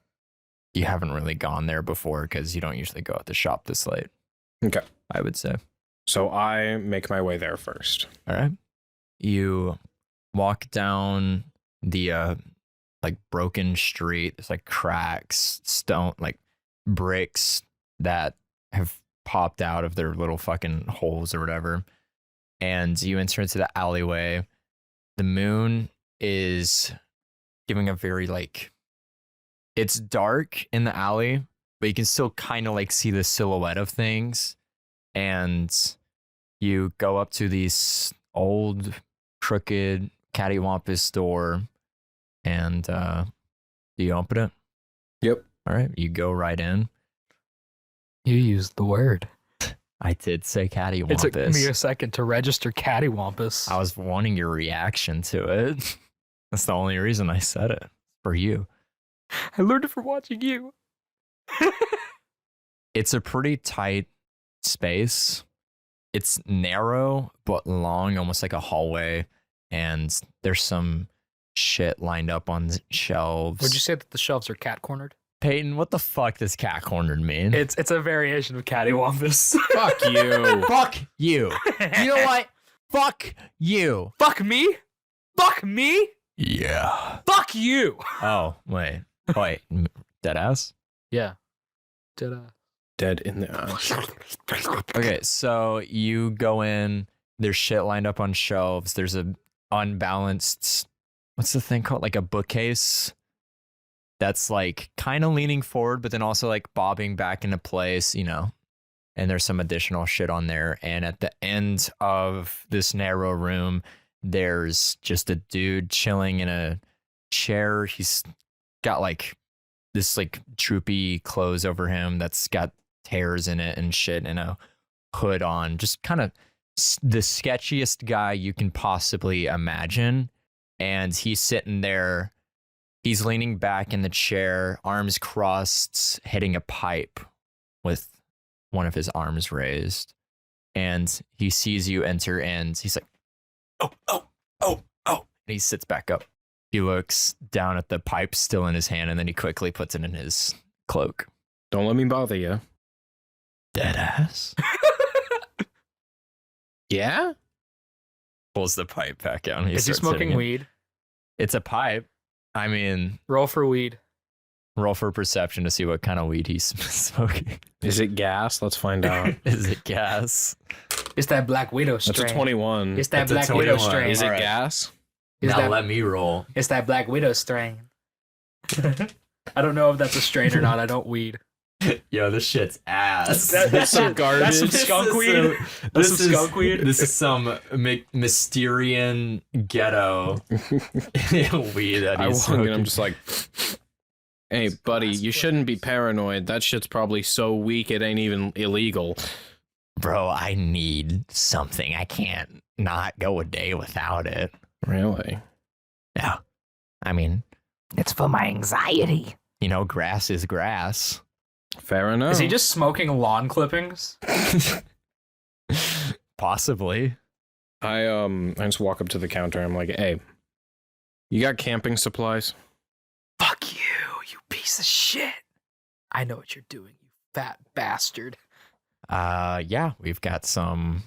[SPEAKER 2] you haven't really gone there before because you don't usually go at the shop this late.
[SPEAKER 1] Okay.
[SPEAKER 2] I would say.
[SPEAKER 1] So I make my way there first.
[SPEAKER 2] All right. You walk down the like broken street. There's like cracks, stone, like bricks that have popped out of their little fucking holes or whatever. And you enter into the alleyway. The moon is giving a very like, it's dark in the alley, but you can still kind of like see the silhouette of things. And you go up to these old, crooked, cattywampus door, and you open it.
[SPEAKER 1] Yep.
[SPEAKER 2] All right, you go right in.
[SPEAKER 3] You used the word.
[SPEAKER 2] I did say cattywampus.
[SPEAKER 3] It took me a second to register cattywampus.
[SPEAKER 2] I was wanting your reaction to it. That's the only reason I said it. For you.
[SPEAKER 3] I learned it from watching you.
[SPEAKER 2] It's a pretty tight space. It's narrow but long, almost like a hallway. And there's some shit lined up on shelves.
[SPEAKER 3] Would you say that the shelves are cat cornered?
[SPEAKER 2] Peyton, what the fuck does cat cornered mean?
[SPEAKER 3] It's a variation of cattywampus.
[SPEAKER 1] Fuck you.
[SPEAKER 2] Fuck you. You know what? Fuck you.
[SPEAKER 3] Fuck me? Fuck me?
[SPEAKER 2] Yeah.
[SPEAKER 3] Fuck you.
[SPEAKER 2] Oh, wait. Dead ass?
[SPEAKER 3] Yeah. Did
[SPEAKER 1] Dead in the ass.
[SPEAKER 2] Okay, so you go in, there's shit lined up on shelves. There's a unbalanced, what's the thing called? Like a bookcase that's like kind of leaning forward, but then also like bobbing back into place, you know. And there's some additional shit on there. And at the end of this narrow room, there's just a dude chilling in a chair. He's got like this like droopy clothes over him that's got tears in it and shit and a hood on. Just kind of the sketchiest guy you can possibly imagine. And he's sitting there. He's leaning back in the chair, arms crossed, hitting a pipe with one of his arms raised. And he sees you enter and he's like, oh. And he sits back up. He looks down at the pipe still in his hand, and then he quickly puts it in his cloak.
[SPEAKER 1] Don't let me bother you.
[SPEAKER 2] Deadass.
[SPEAKER 1] Yeah?
[SPEAKER 2] Pulls the pipe back out. And
[SPEAKER 3] Is he smoking weed?
[SPEAKER 2] It's a pipe. I mean,
[SPEAKER 3] Roll for weed.
[SPEAKER 2] roll for perception to see what kind of weed he's smoking.
[SPEAKER 1] Is it gas? Let's find out.
[SPEAKER 2] Is it gas?
[SPEAKER 3] It's that Black Widow strain.
[SPEAKER 1] That's a 21.
[SPEAKER 3] It's that
[SPEAKER 2] That's a
[SPEAKER 3] Black Widow
[SPEAKER 2] 21.
[SPEAKER 3] strain.
[SPEAKER 1] Is it
[SPEAKER 2] Alright.
[SPEAKER 1] gas?
[SPEAKER 3] Is
[SPEAKER 2] Now
[SPEAKER 3] that,
[SPEAKER 2] let me roll.
[SPEAKER 3] it's that Black Widow strain. I don't know if that's a strain or not. I don't weed.
[SPEAKER 2] Yo, this shit's ass.
[SPEAKER 3] That's
[SPEAKER 1] some garbage.
[SPEAKER 3] That's some skunk weed. That's some skunk weed.
[SPEAKER 2] This is some Mysterian ghetto weed that
[SPEAKER 1] I
[SPEAKER 2] he's
[SPEAKER 1] walk and
[SPEAKER 2] smoking.
[SPEAKER 1] I'm just like, hey, buddy, you shouldn't be paranoid. That shit's probably so weak it ain't even illegal.
[SPEAKER 2] Bro, I need something. I can't not go a day without it.
[SPEAKER 1] Really?
[SPEAKER 2] Yeah. I mean,
[SPEAKER 5] It's for my anxiety.
[SPEAKER 2] you know, grass is grass.
[SPEAKER 1] Fair enough.
[SPEAKER 3] Is he just smoking lawn clippings?
[SPEAKER 2] Possibly.
[SPEAKER 1] I just walk up to the counter. I'm like, hey, you got camping supplies?
[SPEAKER 3] Fuck you, you piece of shit. I know what you're doing, you fat bastard.
[SPEAKER 2] Yeah, we've got some.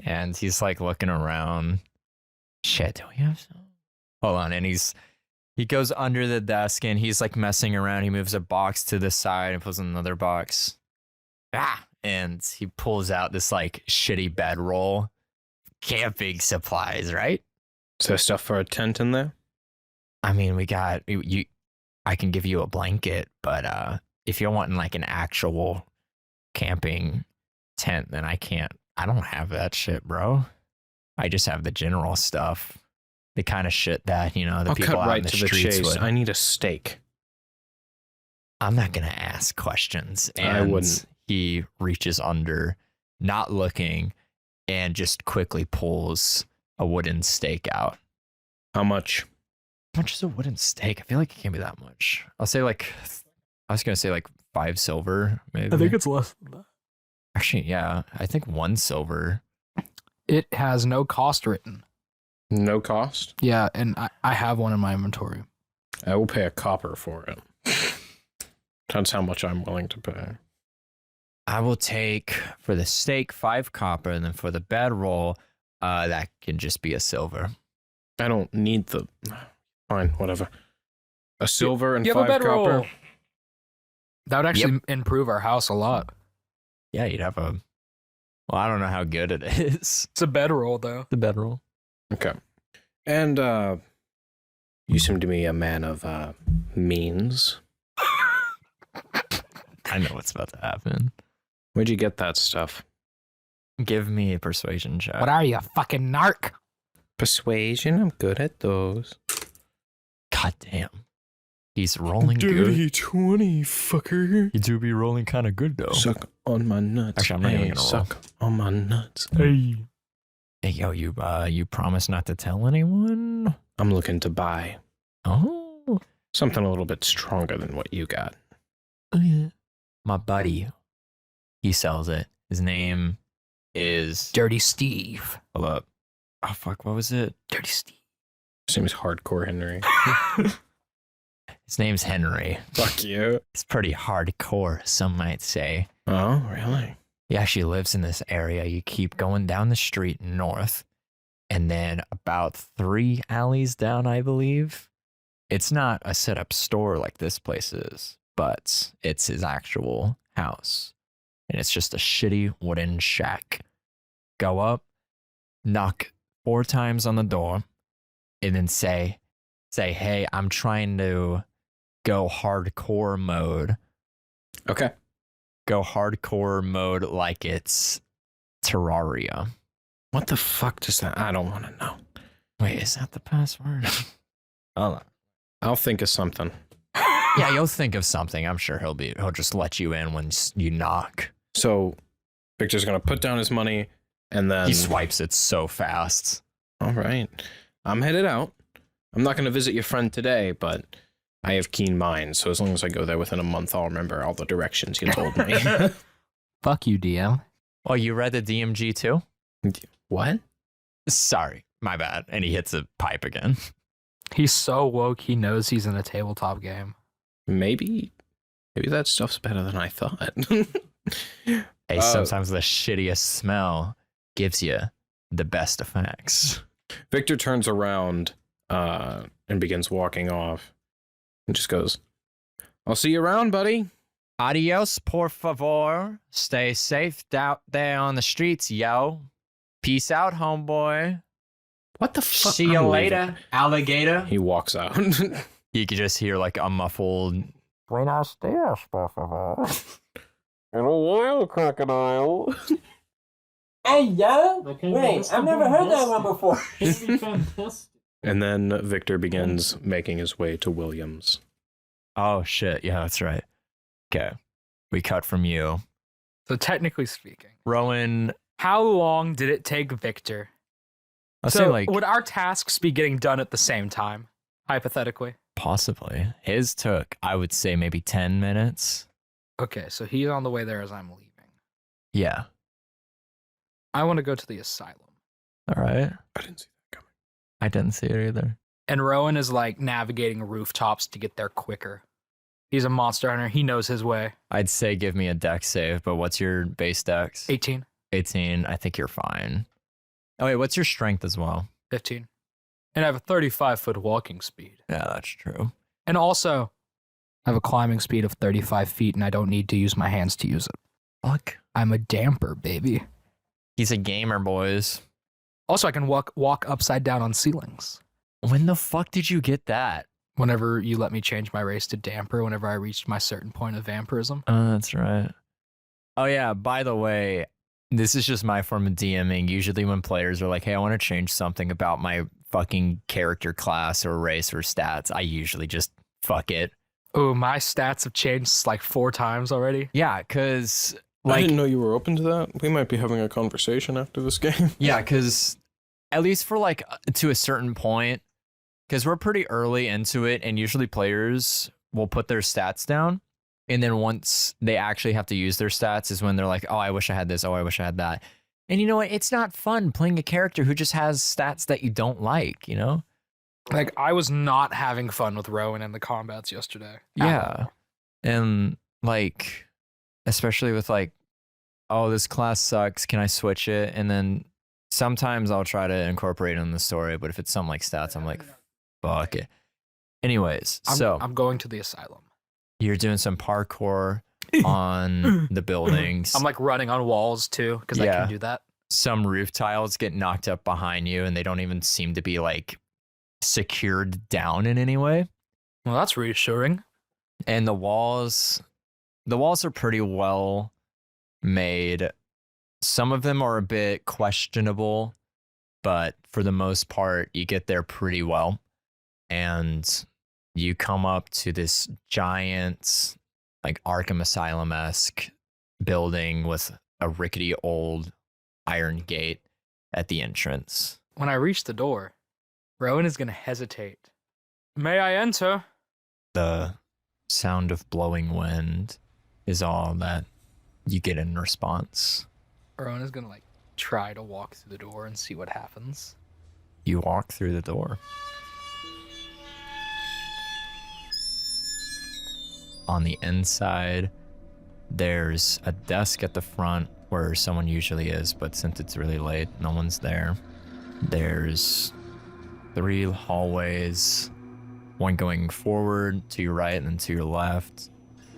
[SPEAKER 2] And he's like looking around. Shit, do we have some? Hold on, and he goes under the desk and he's like messing around. He moves a box to the side and pulls another box. And he pulls out this like shitty bedroll. Camping supplies, right?
[SPEAKER 1] Is there stuff for a tent in there?
[SPEAKER 2] I mean, we got you. I can give you a blanket, but if you're wanting like an actual camping tent, then I can't. I don't have that shit, bro. I just have the general stuff, the kind of shit that the
[SPEAKER 1] I'll
[SPEAKER 2] people
[SPEAKER 1] cut
[SPEAKER 2] out
[SPEAKER 1] right
[SPEAKER 2] in the
[SPEAKER 1] to the
[SPEAKER 2] streets
[SPEAKER 1] chase.
[SPEAKER 2] would.
[SPEAKER 1] I need a steak.
[SPEAKER 2] I'm not gonna ask questions. And
[SPEAKER 1] I wouldn't.
[SPEAKER 2] He reaches under, not looking, and just quickly pulls a wooden stake out.
[SPEAKER 1] How much?
[SPEAKER 2] How much is a wooden stake? I feel like it can't be that much. I was gonna say like 5 silver, maybe.
[SPEAKER 3] I think it's less than that.
[SPEAKER 2] Actually, yeah. I think 1 silver.
[SPEAKER 3] It has no cost written.
[SPEAKER 1] No cost?
[SPEAKER 3] Yeah, and I have one in my inventory.
[SPEAKER 1] I will pay a copper for it. That's how much I'm willing to pay.
[SPEAKER 2] I will take for the steak 5 copper, and then for the bedroll, that can just be a silver.
[SPEAKER 1] I don't need the... Fine, whatever. A silver and
[SPEAKER 3] You have
[SPEAKER 1] 5
[SPEAKER 3] a bedroll.
[SPEAKER 1] copper?
[SPEAKER 3] That would actually improve our house a lot.
[SPEAKER 2] Yeah, you'd have a. Well, I don't know how good it is.
[SPEAKER 3] It's a bedroll, though.
[SPEAKER 2] The bedroll.
[SPEAKER 1] Okay. And, you seem to be a man of, means.
[SPEAKER 2] I know what's about to happen.
[SPEAKER 1] Where'd you get that stuff?
[SPEAKER 2] Give me a persuasion check.
[SPEAKER 5] What are you, a fucking narc?
[SPEAKER 1] Persuasion? I'm good at those.
[SPEAKER 2] God damn. He's rolling good.
[SPEAKER 1] 20, fucker.
[SPEAKER 2] You do be rolling kind of good, though.
[SPEAKER 1] Suck on my nuts.
[SPEAKER 2] Actually, I'm not even gonna roll.
[SPEAKER 1] Suck on my nuts.
[SPEAKER 3] Hey.
[SPEAKER 2] Hey, yo, you promise not to tell anyone?
[SPEAKER 1] I'm looking to buy
[SPEAKER 2] Oh.
[SPEAKER 1] something a little bit stronger than what you got.
[SPEAKER 2] My buddy, he sells it. His name is...
[SPEAKER 5] Dirty Steve.
[SPEAKER 2] Hold up. Oh, fuck, what was it?
[SPEAKER 5] Dirty Steve.
[SPEAKER 1] His name's Hardcore Henry.
[SPEAKER 2] His name's Henry.
[SPEAKER 1] Fuck you.
[SPEAKER 2] He's pretty hardcore, some might say.
[SPEAKER 1] Oh, really?
[SPEAKER 2] He actually lives in this area. You keep going down the street north, and then about 3 alleys down, I believe. It's not a set-up store like this place is, but it's his actual house. And it's just a shitty wooden shack. Go up, knock 4 times on the door, and then say, hey, I'm trying to go hardcore mode.
[SPEAKER 1] Okay.
[SPEAKER 2] Go hardcore mode like it's Terraria.
[SPEAKER 1] What the fuck does that? I don't want to know.
[SPEAKER 2] Wait, is that the password? Hold on.
[SPEAKER 1] I'll think of something.
[SPEAKER 2] Yeah, you'll think of something. I'm sure he'll just let you in when you knock.
[SPEAKER 1] So, Victor's gonna put down his money, and then
[SPEAKER 2] He swipes it so fast.
[SPEAKER 1] All right, I'm headed out. I'm not gonna visit your friend today, but I have keen minds. So as long as I go there within a month, I'll remember all the directions you told me.
[SPEAKER 5] Fuck you, DM.
[SPEAKER 2] Oh, you read the DMG too?
[SPEAKER 1] What?
[SPEAKER 2] Sorry. My bad. And he hits a pipe again.
[SPEAKER 3] He's so woke, he knows he's in a tabletop game.
[SPEAKER 1] Maybe that stuff's better than I thought.
[SPEAKER 2] Hey, sometimes the shittiest smell gives you the best effects.
[SPEAKER 1] Victor turns around and begins walking off and just goes, I'll see you around, buddy.
[SPEAKER 2] Adios, por favor. Stay safe out there on the streets, yo. Peace out, homeboy.
[SPEAKER 1] What the fuck?
[SPEAKER 2] See you later, alligator.
[SPEAKER 1] He walks out.
[SPEAKER 2] You could just hear like a muffled
[SPEAKER 5] Buenos dias, por favor.
[SPEAKER 1] And a wild crocodile.
[SPEAKER 5] Hey, yo! Wait, I've never heard that one before.
[SPEAKER 1] And then Victor begins making his way to Williams.
[SPEAKER 2] Oh shit, yeah, that's right. Okay. We cut from you.
[SPEAKER 3] So technically speaking,
[SPEAKER 2] Rowyn,
[SPEAKER 3] how long did it take Victor?
[SPEAKER 2] I'll
[SPEAKER 3] So
[SPEAKER 2] say like
[SPEAKER 3] would our tasks be getting done at the same time, hypothetically?
[SPEAKER 2] possibly. His took, I would say, maybe 10 minutes.
[SPEAKER 3] Okay, so he's on the way there as I'm leaving.
[SPEAKER 2] Yeah.
[SPEAKER 3] I want to go to the asylum.
[SPEAKER 2] All right.
[SPEAKER 1] I didn't see that coming.
[SPEAKER 2] I didn't see it either.
[SPEAKER 3] And Rowyn is like navigating rooftops to get there quicker. He's a monster hunter. He knows his way.
[SPEAKER 2] I'd say give me a dex save, but what's your base dex?
[SPEAKER 3] 18,
[SPEAKER 2] 18. I think you're fine. Oh, wait, what's your strength as well?
[SPEAKER 3] 15. And I have a 35-foot walking speed.
[SPEAKER 2] Yeah, that's true.
[SPEAKER 3] And also, I have a climbing speed of 35 feet, and I don't need to use my hands to use it.
[SPEAKER 2] Fuck.
[SPEAKER 3] I'm a damper, baby.
[SPEAKER 2] He's a gamer, boys.
[SPEAKER 3] Also, I can walk upside down on ceilings.
[SPEAKER 2] When the fuck did you get that?
[SPEAKER 3] Whenever you let me change my race to damper, whenever I reached my certain point of vampirism.
[SPEAKER 2] Oh, that's right. Oh, yeah, by the way, this is just my form of DMing. Usually when players are like, hey, I want to change something about my fucking character class or race or stats, I usually just fuck it.
[SPEAKER 3] Oh, my stats have changed like 4 times already.
[SPEAKER 2] Yeah, because
[SPEAKER 1] I didn't know you were open to that. We might be having a conversation after this game.
[SPEAKER 2] yeah, because at least for like to a certain point, because we're pretty early into it, and usually players will put their stats down, and then once they actually have to use their stats is when they're like, oh, I wish I had this, oh, I wish I had that. And you know what? It's not fun playing a character who just has stats that you don't like, you know?
[SPEAKER 3] Like, I was not having fun with Rowyn in the combats yesterday.
[SPEAKER 2] Yeah. And like, especially with like, oh, this class sucks, can I switch it? And then sometimes I'll try to incorporate it in the story, but if it's something like stats, I'm like, fuck it. Anyways,
[SPEAKER 3] I'm going to the asylum.
[SPEAKER 2] you're doing some parkour on the buildings.
[SPEAKER 3] I'm like running on walls too, because I
[SPEAKER 2] Yeah.
[SPEAKER 3] can do that.
[SPEAKER 2] Some roof tiles get knocked up behind you, and they don't even seem to be like secured down in any way.
[SPEAKER 3] Well, that's reassuring.
[SPEAKER 2] And the walls are pretty well made. Some of them are a bit questionable, but for the most part, you get there pretty well. And you come up to this giant, like Arkham Asylum-esque building with a rickety old iron gate at the entrance.
[SPEAKER 3] When I reach the door, Rowyn is going to hesitate. May I enter?
[SPEAKER 2] The sound of blowing wind is all that you get in response.
[SPEAKER 3] Rowyn is going to like try to walk through the door and see what happens.
[SPEAKER 2] You walk through the door. On the inside, there's a desk at the front where someone usually is, but since it's really late, no one's there. There's 3 hallways, one going forward to your right and to your left,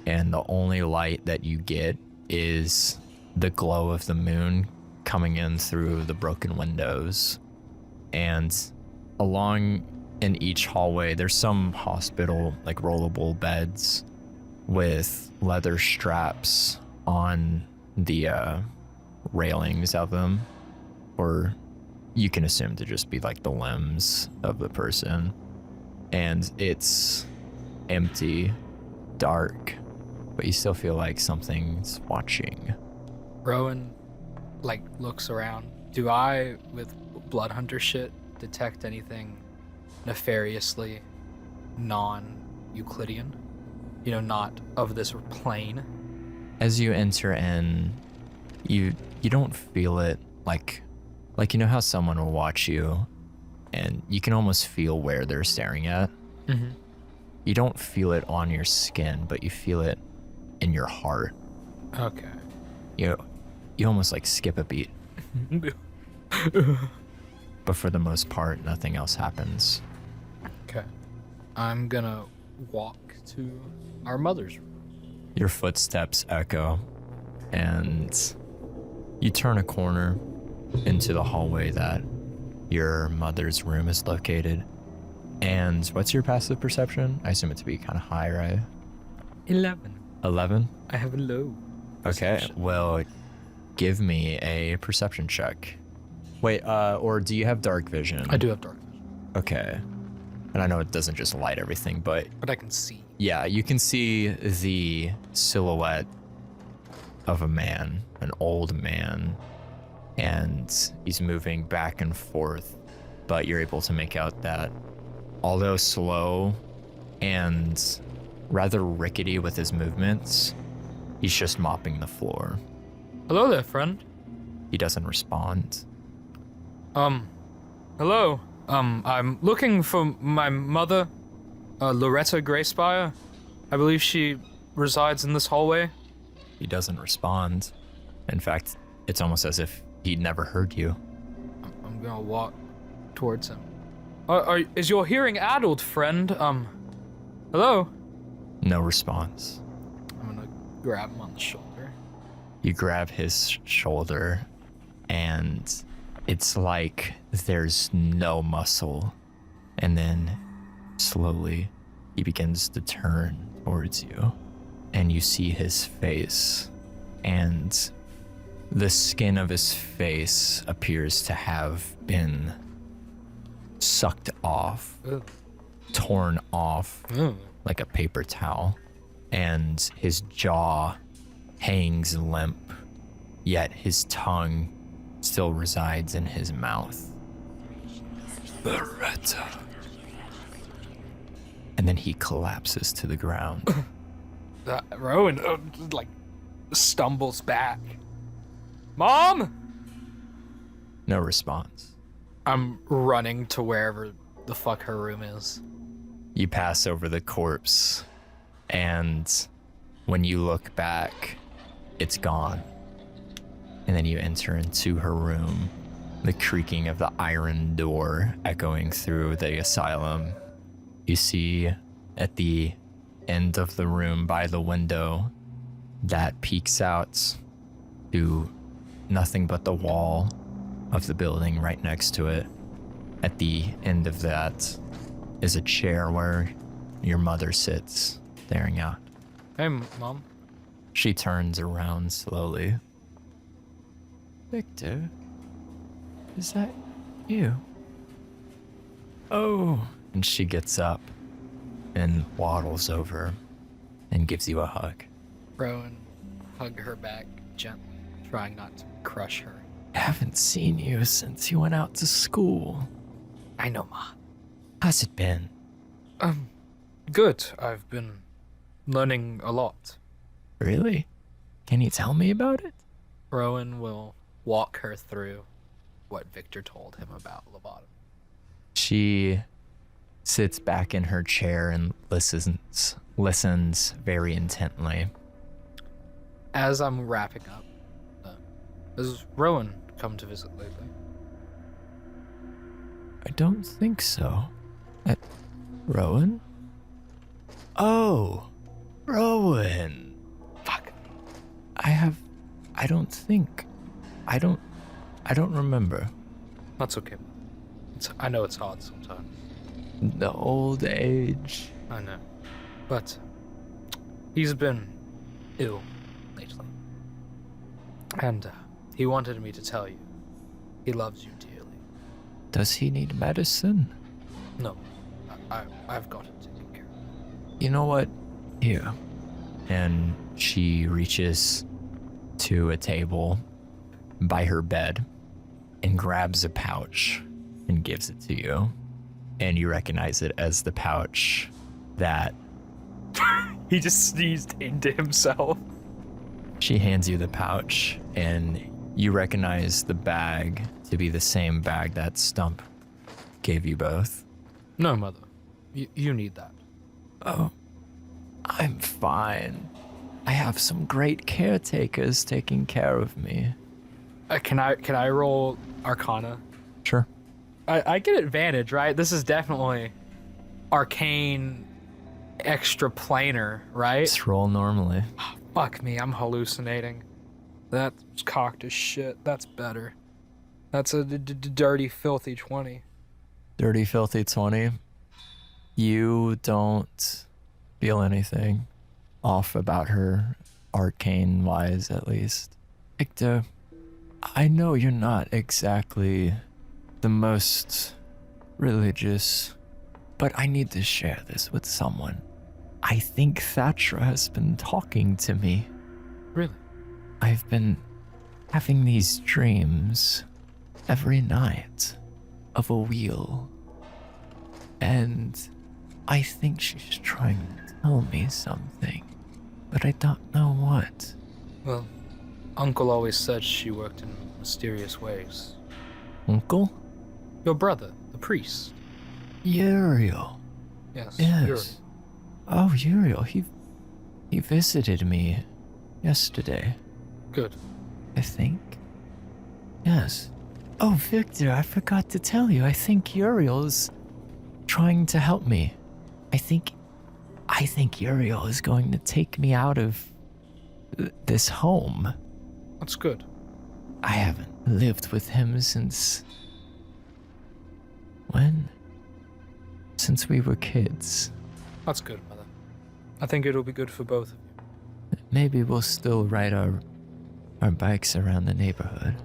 [SPEAKER 2] and the only light that you get is the glow of the moon coming in through the broken windows. And along in each hallway, there's some hospital, like rollable beds with leather straps on the railings of them, or you can assume to just be like the limbs of the person. And it's empty, dark, but you still feel like something's watching.
[SPEAKER 3] Rowyn like looks around. Do I, with blood hunter shit, detect anything nefariously non-Euclidean? You know, not of this plane?
[SPEAKER 2] As you enter in, you don't feel it like you know how someone will watch you and you can almost feel where they're staring at.
[SPEAKER 3] Mm-hmm.
[SPEAKER 2] You don't feel it on your skin, but you feel it in your heart.
[SPEAKER 3] Okay.
[SPEAKER 2] You almost like skip a beat. But for the most part, nothing else happens.
[SPEAKER 3] Okay. I'm gonna walk to our mother's room.
[SPEAKER 2] Your footsteps echo, and you turn a corner into the hallway that your mother's room is located. And what's your passive perception? I assume it to be kind of high, right?
[SPEAKER 3] 11.
[SPEAKER 2] 11?
[SPEAKER 3] I have a low.
[SPEAKER 2] Okay,
[SPEAKER 3] perception.
[SPEAKER 2] well, give me a perception check. Wait, or do you have dark vision?
[SPEAKER 3] I do have dark vision,
[SPEAKER 2] Okay. And I know it doesn't just light everything, but
[SPEAKER 3] but I can see.
[SPEAKER 2] yeah, you can see the silhouette of a man, an old man, and he's moving back and forth, but you're able to make out that although slow and rather rickety with his movements, he's just mopping the floor.
[SPEAKER 3] Hello there, friend.
[SPEAKER 2] He doesn't respond.
[SPEAKER 3] Hello. I'm looking for my mother, Loretta Greyspire. I believe she resides in this hallway.
[SPEAKER 2] He doesn't respond. In fact, it's almost as if he'd never heard you.
[SPEAKER 3] I'm gonna walk towards him. Is your hearing addled, friend? Hello?
[SPEAKER 2] No response.
[SPEAKER 3] I'm gonna grab him on the shoulder.
[SPEAKER 2] You grab his shoulder, and it's like there's no muscle. And then slowly he begins to turn towards you, and you see his face, and the skin of his face appears to have been sucked off,
[SPEAKER 3] Ugh.
[SPEAKER 2] torn off
[SPEAKER 3] Ugh.
[SPEAKER 2] like a paper towel, and his jaw hangs limp, yet his tongue still resides in his mouth. Loretta. And then he collapses to the ground.
[SPEAKER 3] Rowyn, like, stumbles back. Mom!
[SPEAKER 2] No response.
[SPEAKER 3] I'm running to wherever the fuck her room is.
[SPEAKER 2] You pass over the corpse, and when you look back, it's gone. And then you enter into her room, the creaking of the iron door echoing through the asylum. You see at the end of the room by the window that peeks out to nothing but the wall of the building right next to it. At the end of that is a chair where your mother sits, staring out.
[SPEAKER 3] Hey, Mom.
[SPEAKER 2] She turns around slowly. Victor, is that you? Oh. And she gets up and waddles over and gives you a hug.
[SPEAKER 3] Rowyn, hug her back gently, trying not to crush her.
[SPEAKER 2] I haven't seen you since you went out to school.
[SPEAKER 3] I know, Ma.
[SPEAKER 2] How's it been?
[SPEAKER 3] Good. I've been learning a lot.
[SPEAKER 2] Really? Can you tell me about it?
[SPEAKER 3] Rowyn will walk her through what Victor told him about lobotomy.
[SPEAKER 2] She sits back in her chair and listens very intently.
[SPEAKER 3] As I'm wrapping up, has Rowyn come to visit lately?
[SPEAKER 2] I don't think so. Rowyn? Oh, Rowyn.
[SPEAKER 3] Fuck.
[SPEAKER 2] I don't remember.
[SPEAKER 3] That's okay. I know it's hard sometimes.
[SPEAKER 2] The old age.
[SPEAKER 3] I know. But he's been ill lately. And he wanted me to tell you he loves you dearly.
[SPEAKER 2] Does he need medicine?
[SPEAKER 3] No, I've got it taken care of.
[SPEAKER 2] You know what? Here. And she reaches to a table by her bed and grabs a pouch and gives it to you. And you recognize it as the pouch that
[SPEAKER 3] He just sneezed into himself.
[SPEAKER 2] she hands you the pouch, and you recognize the bag to be the same bag that Stump gave you both.
[SPEAKER 3] No, Mother. You need that.
[SPEAKER 2] Oh, I'm fine. I have some great caretakers taking care of me.
[SPEAKER 3] Can I roll Arcana?
[SPEAKER 2] Sure.
[SPEAKER 3] I get advantage, right? This is definitely arcane extra planar, right?
[SPEAKER 2] Just roll normally.
[SPEAKER 3] Fuck me, I'm hallucinating. That's cocked as shit. That's better. That's a dirty, filthy 20.
[SPEAKER 2] Dirty, filthy 20. You don't feel anything off about her, arcane-wise at least. Victor, I know you're not exactly the most religious, but I need to share this with someone. I think Thatra has been talking to me.
[SPEAKER 3] Really?
[SPEAKER 2] I've been having these dreams every night of a wheel. And I think she's trying to tell me something, but I don't know what.
[SPEAKER 3] Well, Uncle always said she worked in mysterious ways.
[SPEAKER 2] Uncle?
[SPEAKER 3] Your brother, the priest.
[SPEAKER 2] Uriel.
[SPEAKER 3] Yes.
[SPEAKER 2] Yes. Oh, Uriel, he visited me yesterday,
[SPEAKER 3] Good.
[SPEAKER 2] I think. Yes. Oh, Victor, I forgot to tell you. I think Uriel's trying to help me. I think Uriel is going to take me out of this home.
[SPEAKER 3] That's good.
[SPEAKER 2] I haven't lived with him since... when? Since we were kids.
[SPEAKER 3] That's good, Mother. I think it'll be good for both of you.
[SPEAKER 2] Maybe we'll still ride our bikes around the neighborhood.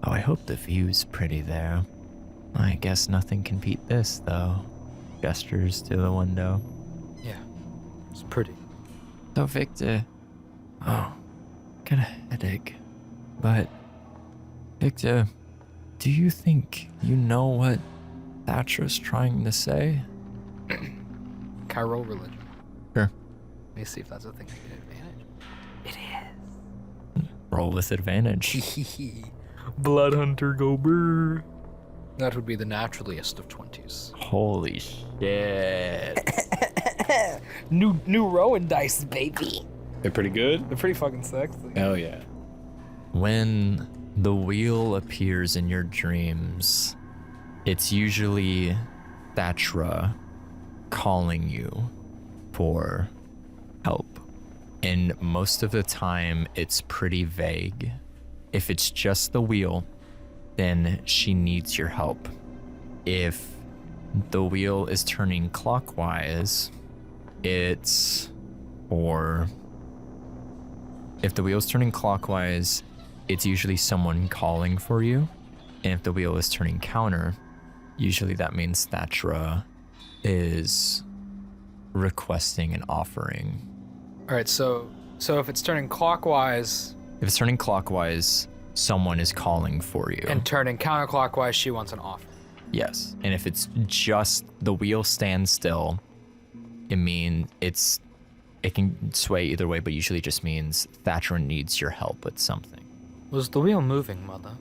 [SPEAKER 2] Oh, I hope the view's pretty there. I guess nothing can beat this, though. Gestures to the window.
[SPEAKER 3] Yeah, it's pretty.
[SPEAKER 2] So, Victor... Oh, got a headache. But, Victor, do you think you know what Thatcher's trying to say?
[SPEAKER 3] Can I roll religion?
[SPEAKER 2] Sure.
[SPEAKER 3] Let me see if that's a thing I get advantage. It
[SPEAKER 2] Roll with advantage.
[SPEAKER 3] is. Blood Hunter go brr. That would be the naturaliest of 20s.
[SPEAKER 2] Holy shit.
[SPEAKER 3] New Rowyn dice, baby.
[SPEAKER 1] They're pretty good.
[SPEAKER 3] They're pretty fucking sexy.
[SPEAKER 1] Oh yeah.
[SPEAKER 2] When the wheel appears in your dreams, it's usually Thatra calling you for help. And most of the time, it's pretty vague. If it's just the wheel, then she needs your help. If the wheel is turning clockwise, it's... or... If the wheel's turning clockwise, it's usually someone calling for you. And if the wheel is turning counter, usually that means Thatra is requesting an offering.
[SPEAKER 3] All right, so if it's turning clockwise
[SPEAKER 2] If it's turning clockwise, someone is calling for you.
[SPEAKER 3] and turning counterclockwise, she wants an offer.
[SPEAKER 2] Yes. And if it's just the wheel stands still, it means it can sway either way, but usually just means Thatra needs your help with something.
[SPEAKER 3] Was the wheel moving, Mother?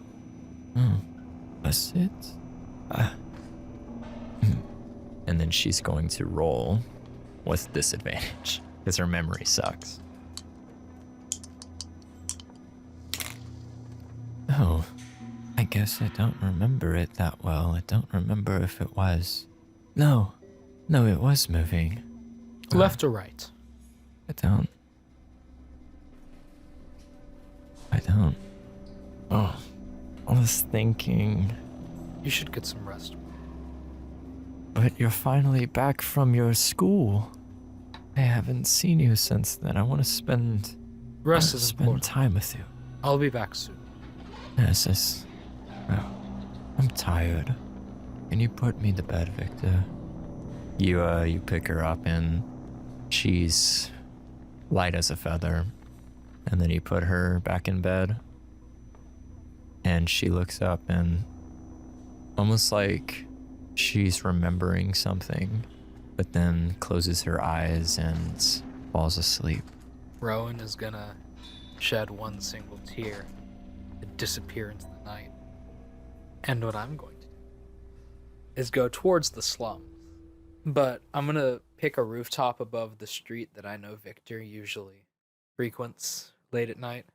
[SPEAKER 2] Was it? And then she's going to roll with disadvantage because her memory sucks. Oh, I guess I don't remember it that well. I don't remember if it was. No, it was moving.
[SPEAKER 3] Left or right?
[SPEAKER 2] I don't. Oh, I was thinking,
[SPEAKER 3] You should get some rest.
[SPEAKER 2] but you're finally back from your school. I haven't seen you since then. I want to spend
[SPEAKER 3] Rest is
[SPEAKER 2] spend
[SPEAKER 3] important.
[SPEAKER 2] time with you.
[SPEAKER 3] I'll be back soon.
[SPEAKER 2] Yes. Oh, I'm tired. Can you put me to bed, Victor? You pick her up and she's light as a feather. And then you put her back in bed. And she looks up and almost like she's remembering something, but then closes her eyes and falls asleep.
[SPEAKER 3] Rowyn is gonna shed one single tear and disappear into the night. And what I'm going to do is go towards the slums. But I'm going to pick a rooftop above the street that I know Victor usually frequents late at night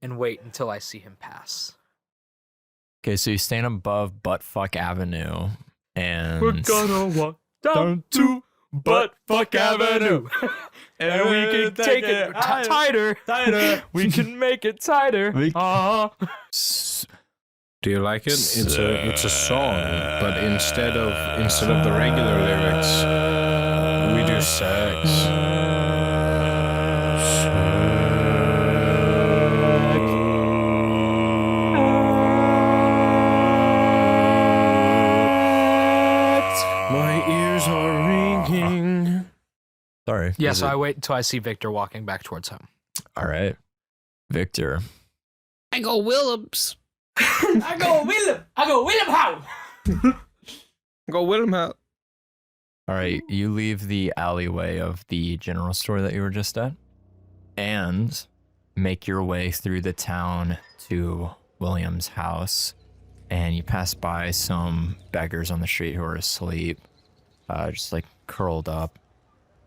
[SPEAKER 3] and wait until I see him pass.
[SPEAKER 2] Okay, so you stand above Buttfuck Avenue, and
[SPEAKER 3] We're gonna walk down to Buttfuck Avenue. And we can take it tighter. We can make it tighter.
[SPEAKER 1] Do you like it? It's a song, but instead of the regular lyrics, we do sex. My ears are ringing.
[SPEAKER 2] Sorry.
[SPEAKER 3] Yeah,
[SPEAKER 2] is
[SPEAKER 3] so
[SPEAKER 2] it-
[SPEAKER 3] I wait until I see Victor walking back towards him.
[SPEAKER 2] All right, Victor.
[SPEAKER 1] I go Willems.
[SPEAKER 5] I go Willem House.
[SPEAKER 1] Go Willem out.
[SPEAKER 2] All right, you leave the alleyway of the general store that you were just at and make your way through the town to William's house. And you pass by some beggars on the street who are asleep, just like curled up.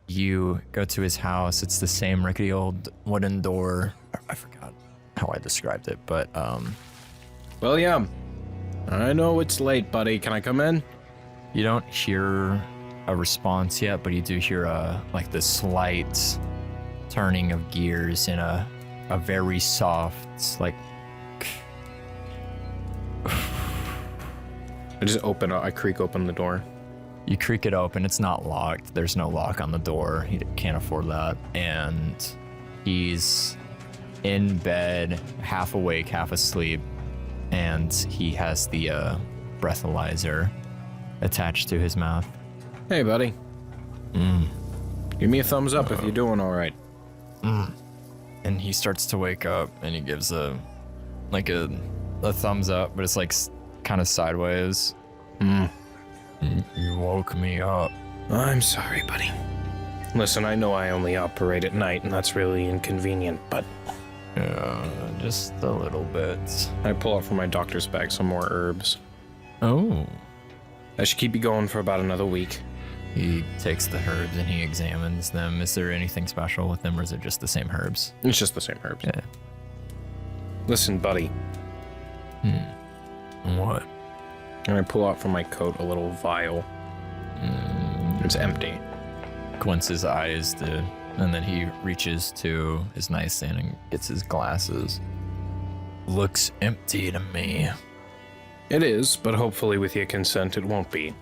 [SPEAKER 2] You go to his house. It's the same rickety old wooden door. I forgot how I described it, but
[SPEAKER 1] William, I know it's late, buddy. Can I come in?
[SPEAKER 2] you don't hear a response yet, but you do hear like the slight turning of gears in a very soft, like
[SPEAKER 1] I creak open the door.
[SPEAKER 2] you creak it open. It's not locked. There's no lock on the door. He can't afford that. And he's in bed, half awake, half asleep. And he has the breathalyzer attached to his mouth.
[SPEAKER 1] Hey, buddy. Give me a thumbs up if you're doing all right.
[SPEAKER 2] And he starts to wake up and he gives a thumbs up, but it's like kind of sideways. You woke me up.
[SPEAKER 1] I'm sorry, buddy. Listen, I know I only operate at night, and that's really inconvenient, but
[SPEAKER 2] Yeah, just a little bit.
[SPEAKER 1] I pull out from my doctor's bag some more herbs.
[SPEAKER 2] Oh.
[SPEAKER 1] That should keep you going for about another week.
[SPEAKER 2] He takes the herbs and he examines them. Is there anything special with them, or is it just the same herbs?
[SPEAKER 1] It's just the same herbs.
[SPEAKER 2] Yeah.
[SPEAKER 1] Listen, buddy.
[SPEAKER 2] What?
[SPEAKER 1] And I pull out from my coat a little vial. It's empty.
[SPEAKER 2] Quince's eyes do, and then he reaches to his nightstand and gets his glasses. Looks empty to me.
[SPEAKER 1] It is, but hopefully with your consent it won't be.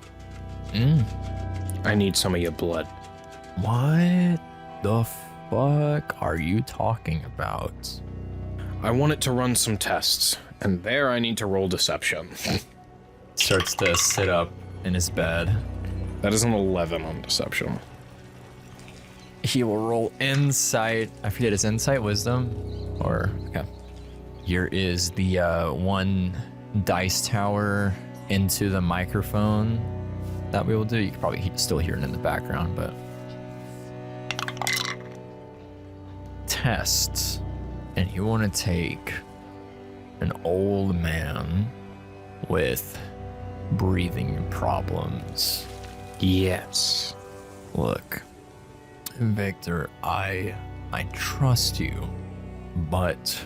[SPEAKER 1] I need some of your blood.
[SPEAKER 2] What the fuck are you talking about?
[SPEAKER 1] I want it to run some tests, and there I need to roll deception.
[SPEAKER 2] Starts to sit up in his bed.
[SPEAKER 1] That is an 11 on deception.
[SPEAKER 2] He will roll insight. I forget, his insight, wisdom, or okay. Here is the one dice tower into the microphone that we will do. You can probably still hear it in the background, but tests. And you want to take an old man with breathing problems.
[SPEAKER 1] Yes.
[SPEAKER 2] Look, Victor, I trust you, but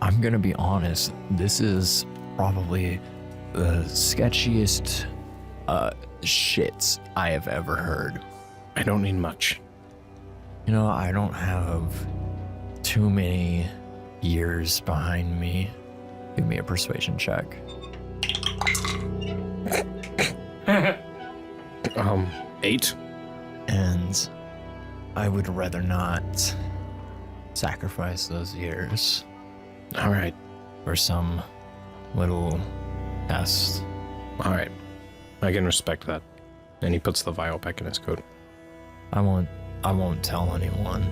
[SPEAKER 2] I'm gonna be honest, this is probably the sketchiest shit I have ever heard.
[SPEAKER 1] I don't need much.
[SPEAKER 2] You know, I don't have too many years behind me. Give me a persuasion check.
[SPEAKER 1] 8.
[SPEAKER 2] And I would rather not sacrifice those years
[SPEAKER 1] All right.
[SPEAKER 2] for some little test.
[SPEAKER 1] All right. I can respect that. And he puts the vial back in his coat.
[SPEAKER 2] I won't tell anyone.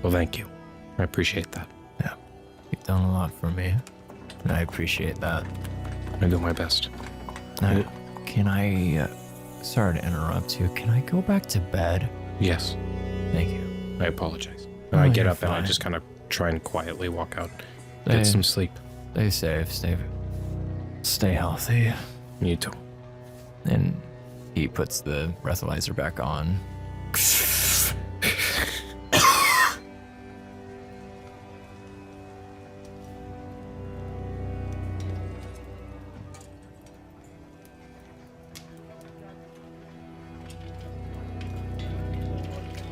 [SPEAKER 1] Well, thank you. I appreciate that.
[SPEAKER 2] Yeah. You've done a lot for me, and I appreciate that.
[SPEAKER 1] I do my best.
[SPEAKER 2] Now, can I, sorry to interrupt you, can I go back to bed?
[SPEAKER 1] Yes.
[SPEAKER 2] Thank you.
[SPEAKER 1] I apologize.
[SPEAKER 2] Oh,
[SPEAKER 1] I get
[SPEAKER 2] you're
[SPEAKER 1] up and I
[SPEAKER 2] fine.
[SPEAKER 1] just kind of try and quietly walk out.
[SPEAKER 2] Hey.
[SPEAKER 1] Get some sleep.
[SPEAKER 2] Stay safe, stay healthy.
[SPEAKER 1] You too.
[SPEAKER 2] And he puts the breathalyzer back on.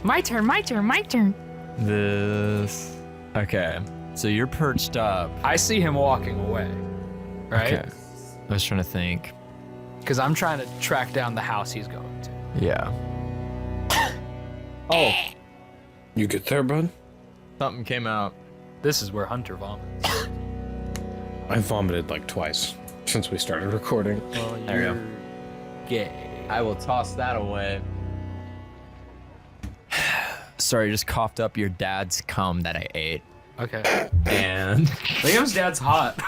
[SPEAKER 6] My turn.
[SPEAKER 2] This. Okay. So you're perched up.
[SPEAKER 3] I see him walking away, right?
[SPEAKER 2] Okay. I was trying to think.
[SPEAKER 3] Because I'm trying to track down the house he's going to.
[SPEAKER 2] Yeah.
[SPEAKER 1] Oh. You get there, bud?
[SPEAKER 2] Something came out.
[SPEAKER 3] This is where Hunter vomits.
[SPEAKER 1] I vomited like twice since we started recording.
[SPEAKER 3] Well,
[SPEAKER 2] There you
[SPEAKER 3] you're
[SPEAKER 2] go.
[SPEAKER 3] gay.
[SPEAKER 2] I will toss that away. Sorry, just coughed up your dad's cum that I ate.
[SPEAKER 3] Okay.
[SPEAKER 2] And
[SPEAKER 3] Liam's dad's hot.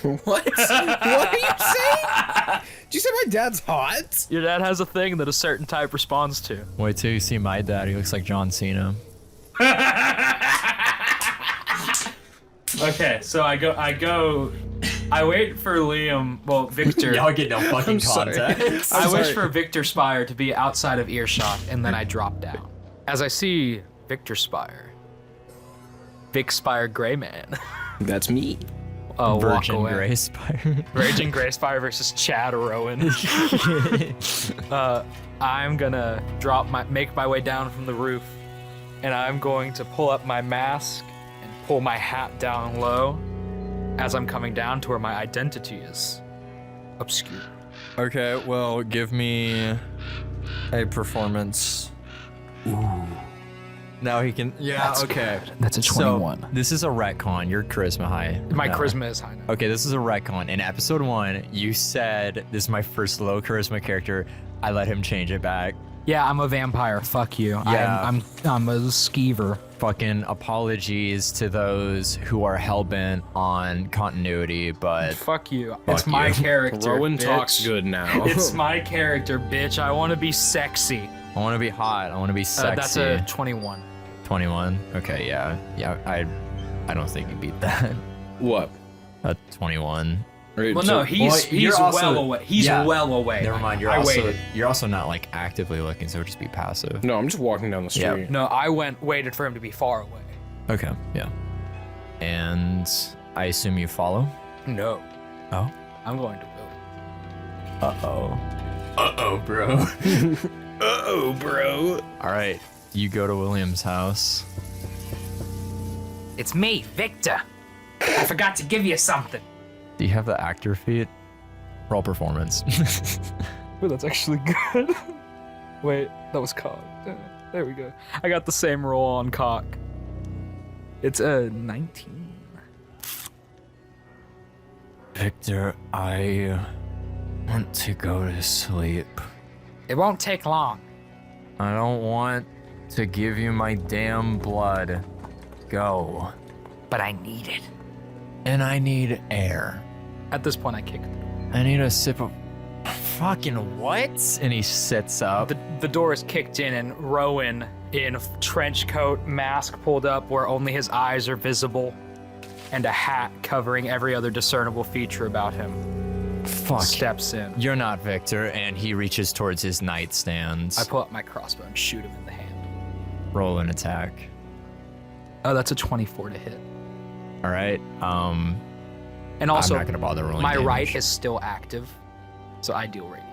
[SPEAKER 1] What? What are you saying? Did you say my dad's hot?
[SPEAKER 3] Your dad has a thing that a certain type responds to.
[SPEAKER 2] wait till you see my dad. He looks like John Cena.
[SPEAKER 3] Okay, so I wait for Liam, well, Victor.
[SPEAKER 2] Y'all get no fucking
[SPEAKER 1] sorry.
[SPEAKER 2] context.
[SPEAKER 3] I
[SPEAKER 1] I'm
[SPEAKER 3] wish
[SPEAKER 1] sorry.
[SPEAKER 3] for Victor Spire to be outside of earshot, and then I drop down. As I see Victor Spire, Vic Spire Gray Man,
[SPEAKER 1] That's me.
[SPEAKER 3] walk
[SPEAKER 2] Virgin
[SPEAKER 3] away.
[SPEAKER 2] Greyspire.
[SPEAKER 3] Virgin Greyspire versus Chad Rowyn. I'm gonna make my way down from the roof, and I'm going to pull up my mask and pull my hat down low as I'm coming down to where my identity is obscure.
[SPEAKER 2] Okay, well, give me a performance. Ooh. Now he can. Yeah,
[SPEAKER 3] That's
[SPEAKER 2] okay.
[SPEAKER 3] good. That's a 21.
[SPEAKER 2] So, this is a retcon. Your charisma high.
[SPEAKER 3] My
[SPEAKER 2] No.
[SPEAKER 3] charisma is high now.
[SPEAKER 2] Okay, this is a retcon. In episode 1, you said this is my first low charisma character. I let him change it back.
[SPEAKER 3] Yeah, I'm a vampire. Fuck you.
[SPEAKER 2] Yeah.
[SPEAKER 3] I'm a skeever.
[SPEAKER 2] Fucking apologies to those who are hellbent on continuity, but
[SPEAKER 3] Fuck you.
[SPEAKER 2] Fuck
[SPEAKER 3] It's my
[SPEAKER 2] you.
[SPEAKER 3] character.
[SPEAKER 1] Rowan
[SPEAKER 3] bitch.
[SPEAKER 1] talks good now.
[SPEAKER 3] It's my character, bitch. I want to be sexy.
[SPEAKER 2] I want to be hot. I want to be sexy.
[SPEAKER 3] That's a 21.
[SPEAKER 2] 21. Okay, yeah. I don't think you beat that.
[SPEAKER 1] What?
[SPEAKER 2] A 21.
[SPEAKER 1] Right,
[SPEAKER 3] Well,
[SPEAKER 1] so-
[SPEAKER 3] no, he's
[SPEAKER 2] you're also-
[SPEAKER 3] well away. He's
[SPEAKER 2] yeah.
[SPEAKER 3] well away.
[SPEAKER 2] Never mind.
[SPEAKER 3] I waited.
[SPEAKER 2] You're also not like actively looking, so just be passive.
[SPEAKER 1] No, I'm just walking down the
[SPEAKER 2] Yeah.
[SPEAKER 1] street.
[SPEAKER 3] No, I waited for him to be far away.
[SPEAKER 2] Okay, yeah. And I assume you follow?
[SPEAKER 3] No,
[SPEAKER 2] Oh.
[SPEAKER 3] I'm going to Will.
[SPEAKER 2] Uh-oh.
[SPEAKER 4] Uh-oh, bro.
[SPEAKER 1] Uh-oh, bro.
[SPEAKER 2] All right. You go to William's house.
[SPEAKER 3] It's me, Victor. I forgot to give you something.
[SPEAKER 2] Do you have the actor feat? Roll performance.
[SPEAKER 3] Oh, that's actually good. Wait, that was cock. There we go. I got the same roll on cock. It's a 19.
[SPEAKER 2] Victor, I want to go to sleep.
[SPEAKER 3] It won't take long.
[SPEAKER 2] I don't want to give you my damn blood. Go.
[SPEAKER 3] But I need it.
[SPEAKER 2] And I need air.
[SPEAKER 3] At this point, I kick the door.
[SPEAKER 2] I need a sip of fucking what? And he sits up.
[SPEAKER 3] The door is kicked in, and Rowyn, in a trench coat, mask pulled up where only his eyes are visible, and a hat covering every other discernible feature about him,
[SPEAKER 2] Fuck.
[SPEAKER 3] steps in.
[SPEAKER 2] You're not Victor, and he reaches towards his nightstands.
[SPEAKER 3] I pull up my crossbow and shoot him in the hand.
[SPEAKER 2] Roll an attack.
[SPEAKER 3] Oh, that's a 24 to hit.
[SPEAKER 2] All right.
[SPEAKER 3] And also,
[SPEAKER 2] I'm not gonna bother rolling
[SPEAKER 3] my
[SPEAKER 2] damage.
[SPEAKER 3] right is still active, so I deal radiant.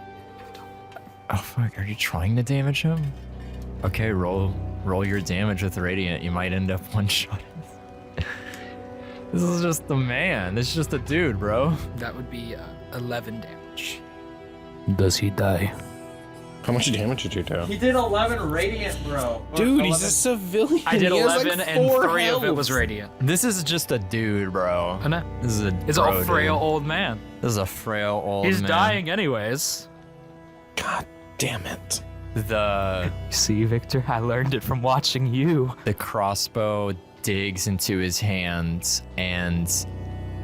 [SPEAKER 2] Oh fuck! Are you trying to damage him? Okay, roll your damage with radiant. You might end up one shot. This is just the man. This is just a dude, bro.
[SPEAKER 3] That would be 11 damage. Does he die?
[SPEAKER 1] How much damage did you do?
[SPEAKER 5] He did 11 radiant, bro.
[SPEAKER 1] Dude, he's a civilian.
[SPEAKER 3] I did
[SPEAKER 1] He has,
[SPEAKER 3] 11,
[SPEAKER 1] like,
[SPEAKER 3] and
[SPEAKER 1] 4
[SPEAKER 3] 3 of it was
[SPEAKER 1] health.
[SPEAKER 3] radiant.
[SPEAKER 2] This is just a dude, bro.
[SPEAKER 3] I know.
[SPEAKER 2] This is a.
[SPEAKER 3] It's
[SPEAKER 2] bro,
[SPEAKER 3] a frail
[SPEAKER 2] dude.
[SPEAKER 3] old man.
[SPEAKER 2] This is a frail old
[SPEAKER 3] He's
[SPEAKER 2] man.
[SPEAKER 3] dying anyways.
[SPEAKER 1] God damn it.
[SPEAKER 2] The
[SPEAKER 3] See, Victor, I learned it from watching you.
[SPEAKER 2] crossbow digs into his hand, and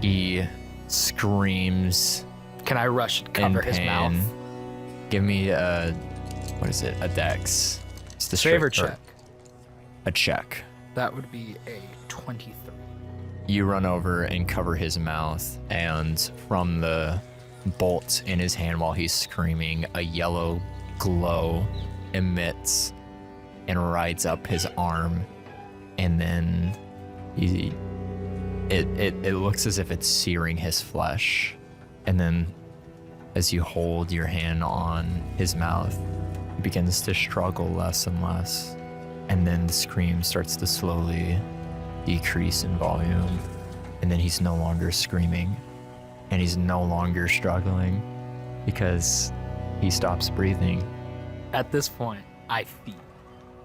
[SPEAKER 2] he screams
[SPEAKER 3] Can I rush and
[SPEAKER 2] in
[SPEAKER 3] cover his
[SPEAKER 2] pain.
[SPEAKER 3] mouth?
[SPEAKER 2] Give me a, what is it? A dex. It's the
[SPEAKER 3] Favor
[SPEAKER 2] straight- or
[SPEAKER 3] check.
[SPEAKER 2] A check.
[SPEAKER 3] That would be a 23.
[SPEAKER 2] You run over and cover his mouth, and from the bolt in his hand while he's screaming. A yellow glow emits and rides up his arm, and then it looks as if it's searing his flesh. And then as you hold your hand on his mouth, he begins to struggle less and less. And then the scream starts to slowly decrease in volume. And then he's no longer screaming. And he's no longer struggling because he stops breathing.
[SPEAKER 3] At this point, I feed.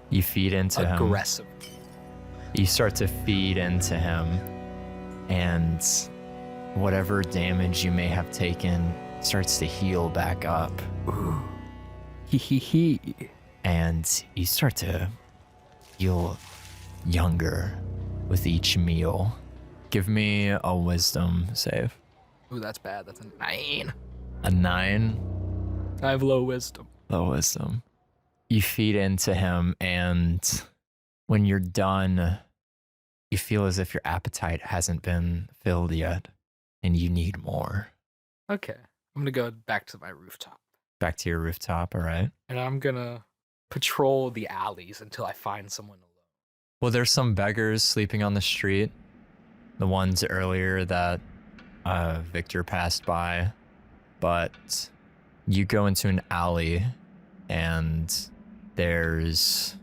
[SPEAKER 2] You feed into him.
[SPEAKER 3] Aggressive.
[SPEAKER 2] You start to feed into him. And whatever damage you may have taken starts to heal back up.
[SPEAKER 3] Ooh. Hee.
[SPEAKER 2] And you start to feel younger with each meal. Give me a wisdom save.
[SPEAKER 3] Ooh, that's bad. That's a 9.
[SPEAKER 2] A 9?
[SPEAKER 3] I have low wisdom.
[SPEAKER 2] Low wisdom. You feed into him, and when you're done, you feel as if your appetite hasn't been filled yet, and you need more.
[SPEAKER 3] Okay. I'm going to go back to my rooftop.
[SPEAKER 2] Back to your rooftop, all right?
[SPEAKER 3] And I'm going to patrol the alleys until I find someone alone.
[SPEAKER 2] Well, there's some beggars sleeping on the street. The ones earlier that Victor passed by. But you go into an alley, and there's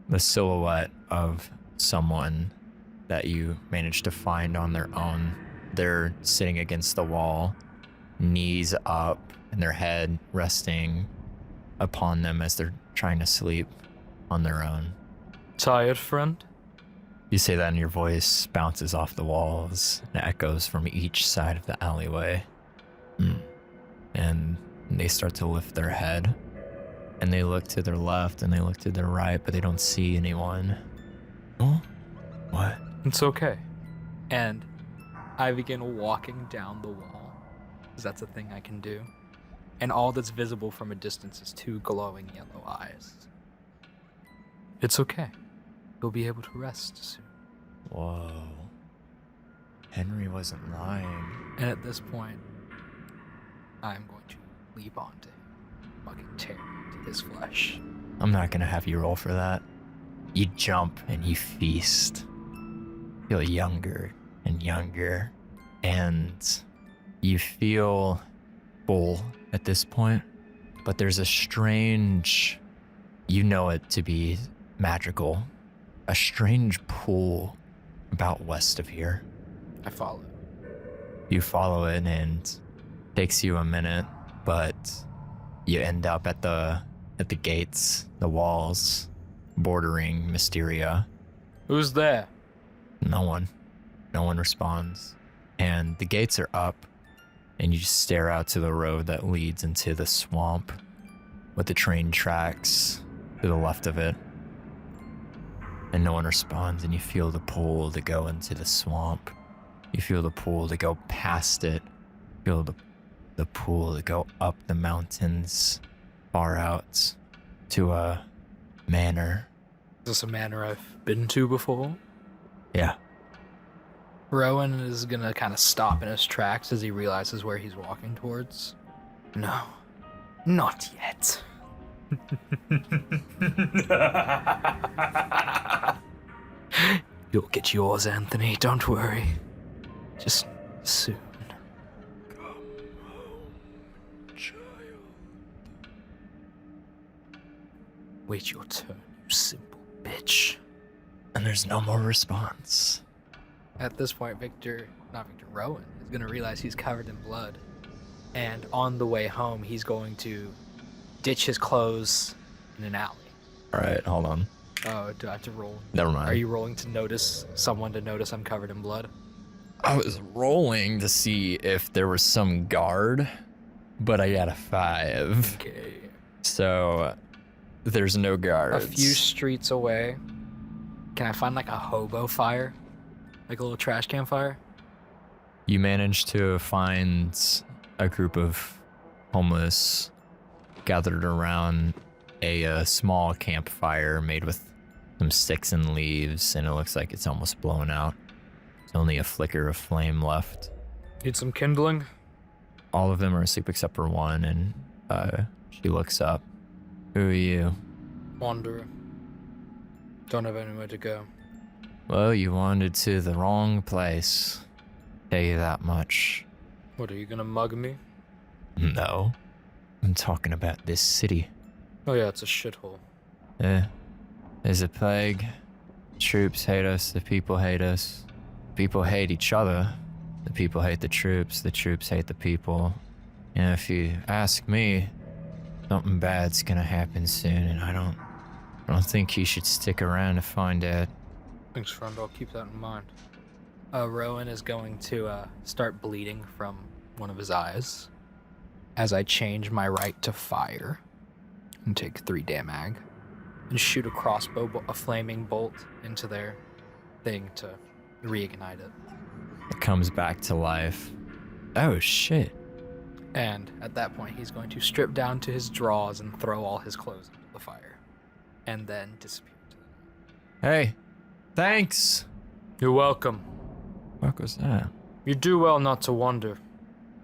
[SPEAKER 2] the silhouette of someone that you managed to find on their own. They're sitting against the wall, knees up, and their head resting upon them as they're trying to sleep on their own.
[SPEAKER 3] Tired, friend?
[SPEAKER 2] You say that and your voice bounces off the walls and echoes from each side of the alleyway. And they start to lift their head, and they look to their left and they look to their right, but they don't see anyone. Oh, what?
[SPEAKER 3] It's okay. And I begin walking down the wall, because that's a thing I can do. And all that's visible from a distance is 2 glowing yellow eyes. It's okay. You'll be able to rest soon.
[SPEAKER 2] Whoa. Henry wasn't lying.
[SPEAKER 3] And at this point, I'm going to leap onto him, fucking tear into his flesh.
[SPEAKER 2] I'm not gonna have you roll for that. You jump and you feast. Feel younger and younger. And you feel full at this point. But there's a strange, you know it to be magical, a strange pool about west of here.
[SPEAKER 3] I follow.
[SPEAKER 2] You follow it and it takes you a minute, but you end up at the gates, the walls bordering Mysteria.
[SPEAKER 3] Who's there?
[SPEAKER 2] No one responds. And the gates are up, and you just stare out to the road that leads into the swamp with the train tracks to the left of it. And no one responds, and you feel the pull to go into the swamp. You feel the pull to go past it. You feel the pull to go up the mountains, far out to a manor.
[SPEAKER 3] Is this a manor I've been to before?
[SPEAKER 2] Yeah.
[SPEAKER 3] Rowyn is gonna kind of stop in his tracks as he realizes where he's walking towards. No, not yet. You'll get yours, Anthony, don't worry. Just soon.
[SPEAKER 2] Come home, child.
[SPEAKER 3] Wait your turn, you simple bitch.
[SPEAKER 2] And there's no more response.
[SPEAKER 3] At this point, Rowyn is gonna realize he's covered in blood. And on the way home, he's going to ditch his clothes in an alley.
[SPEAKER 2] All right, hold on.
[SPEAKER 3] Oh, do I have to roll?
[SPEAKER 2] Never mind.
[SPEAKER 3] Are you rolling to notice I'm covered in blood?
[SPEAKER 2] I was rolling to see if there was some guard, but I got a 5.
[SPEAKER 3] Okay.
[SPEAKER 2] So there's no guards.
[SPEAKER 3] A few streets away, can I find like a hobo fire? Like a little trash can fire?
[SPEAKER 2] You managed to find a group of homeless gathered around a small campfire made with some sticks and leaves, and it looks like it's almost blown out. There's only a flicker of flame left.
[SPEAKER 3] Need some kindling?
[SPEAKER 2] all of them are asleep except for one, and she looks up. Who are you?
[SPEAKER 3] Wanderer. Don't have anywhere to go.
[SPEAKER 2] Well, you wandered to the wrong place. Tell you that much.
[SPEAKER 3] What, are you gonna mug me?
[SPEAKER 2] No. I'm talking about this city.
[SPEAKER 3] Oh yeah, it's a shithole.
[SPEAKER 2] There's a plague. Troops hate us, the people hate us. People hate each other. The people hate the troops hate the people. And if you ask me, something bad's gonna happen soon, and I don't think you should stick around to find out.
[SPEAKER 3] Thanks, friend. I'll keep that in mind. Rowyn is going to start bleeding from one of his eyes as I change my right to fire and take 3 damage and shoot a flaming bolt into their thing to reignite it.
[SPEAKER 2] It comes back to life. Oh shit.
[SPEAKER 3] And at that point, he's going to strip down to his drawers and throw all his clothes into the fire and then disappear.
[SPEAKER 2] Hey, thanks.
[SPEAKER 3] You're welcome.
[SPEAKER 2] What was that?
[SPEAKER 3] You do well not to wander.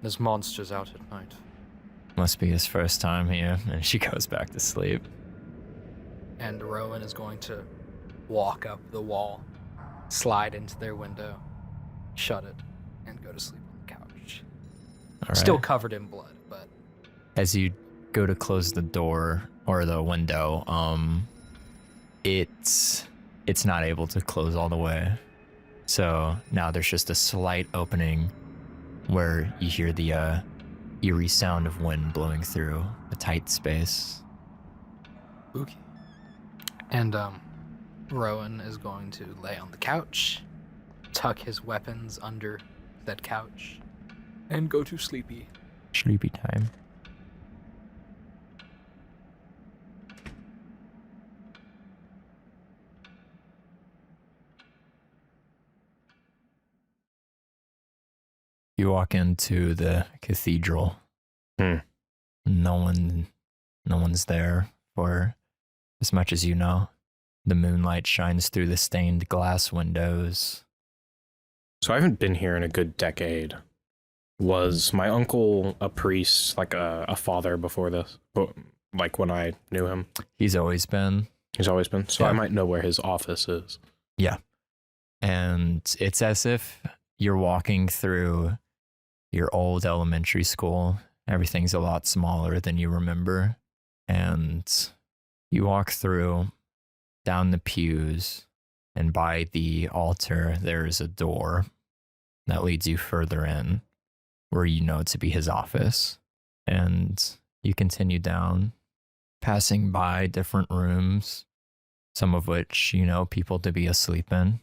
[SPEAKER 3] There's monsters out at night.
[SPEAKER 2] Must be his first time here, and she goes back to sleep.
[SPEAKER 3] And Rowyn is going to walk up the wall, slide into their window, shut it, and go to sleep on the couch.
[SPEAKER 2] All right.
[SPEAKER 3] Still covered in blood, but...
[SPEAKER 2] As you go to close the door or the window, it's not able to close all the way. So now there's just a slight opening where you hear the eerie sound of wind blowing through a tight space.
[SPEAKER 3] Spooky. And Rowyn is going to lay on the couch, tuck his weapons under that couch, and go to sleepy.
[SPEAKER 2] Sleepy time. You walk into the cathedral. No one's there for as much as you know. The moonlight shines through the stained glass windows.
[SPEAKER 1] So I haven't been here in a good decade. Was my uncle a priest, like a father before this? Like when I knew him?
[SPEAKER 2] He's always been.
[SPEAKER 1] He's always been. So
[SPEAKER 2] Yeah.
[SPEAKER 1] I might know where his office is.
[SPEAKER 2] Yeah. And it's as if you're walking through your old elementary school. Everything's a lot smaller than you remember. And you walk through, down the pews, and by the altar, there's a door that leads you further in, where you know to be his office. And you continue down, passing by different rooms, some of which you know people to be asleep in,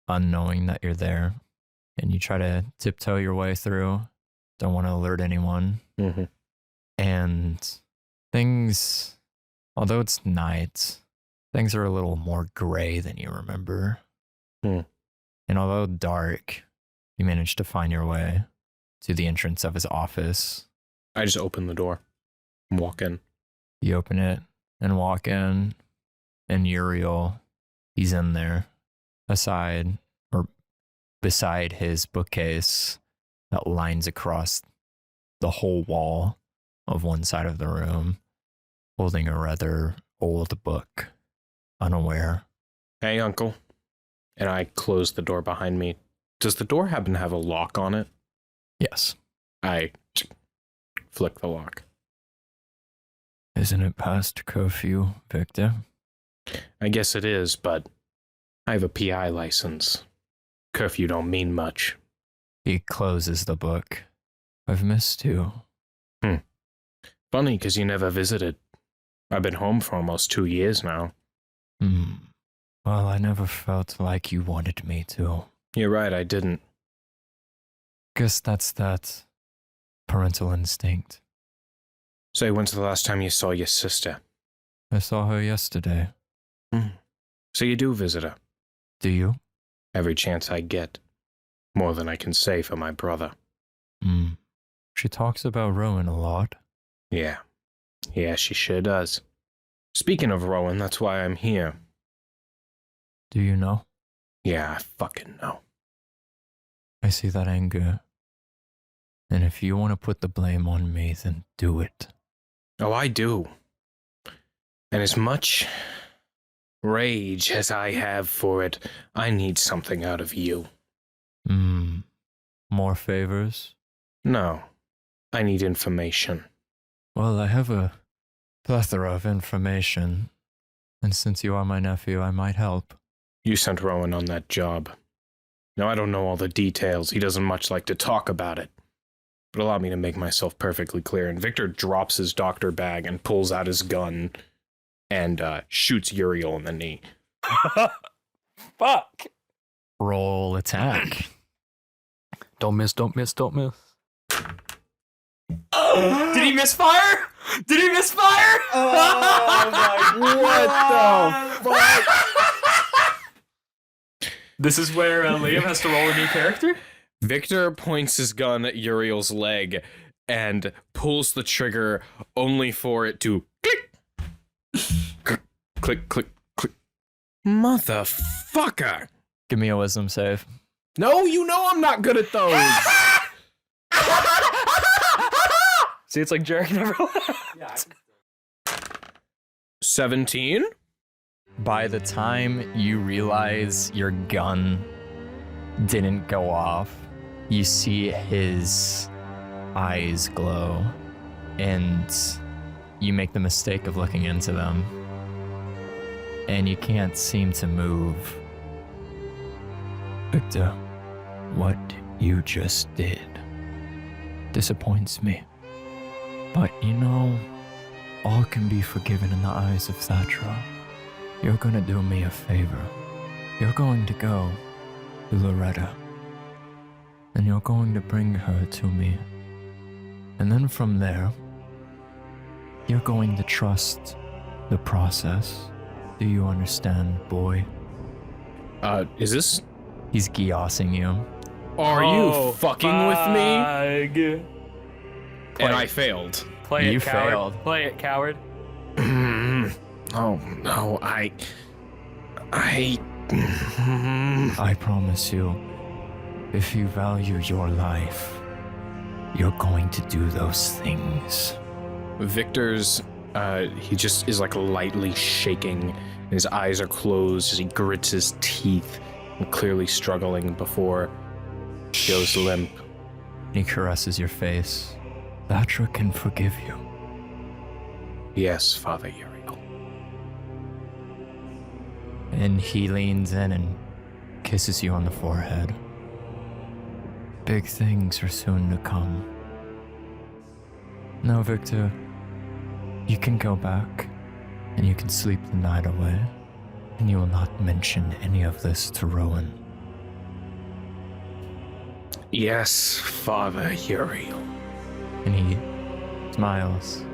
[SPEAKER 2] unknowing that you're there. And you try to tiptoe your way through. Don't want to alert anyone.
[SPEAKER 1] Mm-hmm.
[SPEAKER 2] And things, although it's night, things are a little more gray than you remember.
[SPEAKER 1] Hmm.
[SPEAKER 2] And although dark, you manage to find your way to the entrance of his office.
[SPEAKER 1] I just open the door and walk in.
[SPEAKER 2] You open it and walk in, and Uriel, he's in there, beside his bookcase that lines across the whole wall of one side of the room, holding a rather old book, unaware.
[SPEAKER 1] Hey, Uncle. And I close the door behind me. Does the door happen to have a lock on it?
[SPEAKER 2] Yes.
[SPEAKER 1] I flick the lock.
[SPEAKER 2] Isn't it past curfew, Victor?
[SPEAKER 1] I guess it is, but I have a PI license. Curfew don't mean much.
[SPEAKER 2] He closes the book. I've missed you.
[SPEAKER 1] Funny, because you never visited. I've been home for almost 2 years now.
[SPEAKER 2] Well, I never felt like you wanted me to.
[SPEAKER 1] You're right, I didn't.
[SPEAKER 2] Guess that's that parental instinct.
[SPEAKER 1] Say, when's the last time you saw your sister?
[SPEAKER 2] I saw her yesterday.
[SPEAKER 1] So you do visit her?
[SPEAKER 2] Do you?
[SPEAKER 1] Every chance I get. More than I can say for my brother.
[SPEAKER 2] She talks about Rowyn a lot.
[SPEAKER 1] Yeah, she sure does. Speaking of Rowyn, that's why I'm here.
[SPEAKER 2] Do you know?
[SPEAKER 1] Yeah, I fucking know.
[SPEAKER 2] I see that anger in And if you want to put the blame on me, then do it.
[SPEAKER 1] Oh, I do. And as much rage as I have for it, I need something out of you.
[SPEAKER 2] More favors?
[SPEAKER 1] No, I need information.
[SPEAKER 2] Well, I have a plethora of information. And since you are my nephew, I might help.
[SPEAKER 1] You sent Rowyn on that job. Now, I don't know all the details. He doesn't much like to talk about it. But allow me to make myself perfectly clear. And Victor drops his doctor bag and pulls out his gun and shoots Uriel in the knee.
[SPEAKER 3] Fuck.
[SPEAKER 2] Roll attack.
[SPEAKER 3] Don't miss, don't miss, don't miss. Did he misfire? Did he misfire?
[SPEAKER 1] Oh my, what the fuck?
[SPEAKER 3] This is where Liam has to roll a new character?
[SPEAKER 1] Victor points his gun at Uriel's leg and pulls the trigger only for it to click. Click, click, click. Motherfucker.
[SPEAKER 2] Give me a wisdom save.
[SPEAKER 1] No, you know I'm not good at those.
[SPEAKER 3] See, it's like Jarek never left.
[SPEAKER 1] 17?
[SPEAKER 2] By the time you realize your gun didn't go off, you see his eyes glow, and you make the mistake of looking into them, and you can't seem to move. Victor, what you just did disappoints me. But you know, all can be forgiven in the eyes of Thatra. You're gonna do me a favor. You're going to go to Loretta, and you're going to bring her to me. And then from there, you're going to trust the process. Do you understand, boy?
[SPEAKER 1] Is this...
[SPEAKER 2] He's gyossing you.
[SPEAKER 1] Are you fucking with me? And I failed.
[SPEAKER 3] Play it,
[SPEAKER 2] You
[SPEAKER 3] coward.
[SPEAKER 2] failed.
[SPEAKER 3] Play it, coward.
[SPEAKER 1] Oh, no, I
[SPEAKER 2] promise you, if you value your life, you're going to do those things.
[SPEAKER 1] Victor's, he just is like lightly shaking. And his eyes are closed as he grits his teeth and clearly struggling before he goes limp.
[SPEAKER 2] He caresses your face. Thatra can forgive you.
[SPEAKER 1] Yes, Father Uriel.
[SPEAKER 2] And he leans in and kisses you on the forehead. Big things are soon to come. Now, Victor, you can go back, and you can sleep the night away, and you will not mention any of this to Rowyn.
[SPEAKER 1] Yes, Father Uriel.
[SPEAKER 2] And he smiles.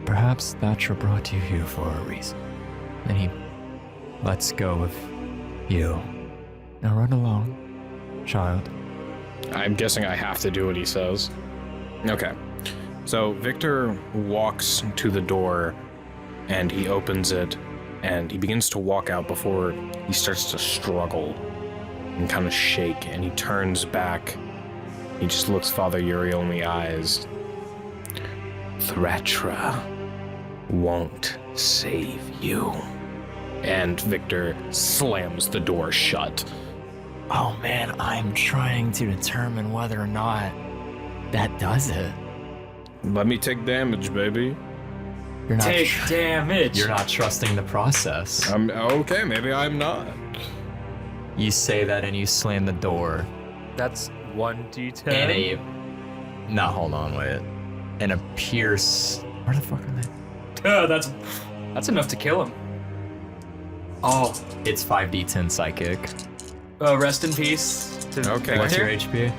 [SPEAKER 2] Perhaps Thatra brought you here for a reason. And he lets go of you. Now run along, child.
[SPEAKER 1] I'm guessing I have to do what he says. Okay. So Victor walks to the door and he opens it and he begins to walk out before he starts to struggle and kind of shake, and he turns back. He just looks Father Uriel in the eyes. Thatra won't save you. And Victor slams the door shut.
[SPEAKER 2] Oh man, I'm trying to determine whether or not that does it.
[SPEAKER 1] Let me take damage, baby.
[SPEAKER 2] You're not
[SPEAKER 3] Take damage.
[SPEAKER 2] You're not trusting the process.
[SPEAKER 1] Okay, maybe I'm not.
[SPEAKER 2] You say that and you slam the door.
[SPEAKER 3] That's 1d10.
[SPEAKER 2] And a... No, hold on, wait. And a pierce... Where the fuck are they?
[SPEAKER 3] That's enough to kill him.
[SPEAKER 2] Oh, it's 5d10 psychic.
[SPEAKER 3] Rest in peace.
[SPEAKER 1] Okay.
[SPEAKER 2] What's your HP?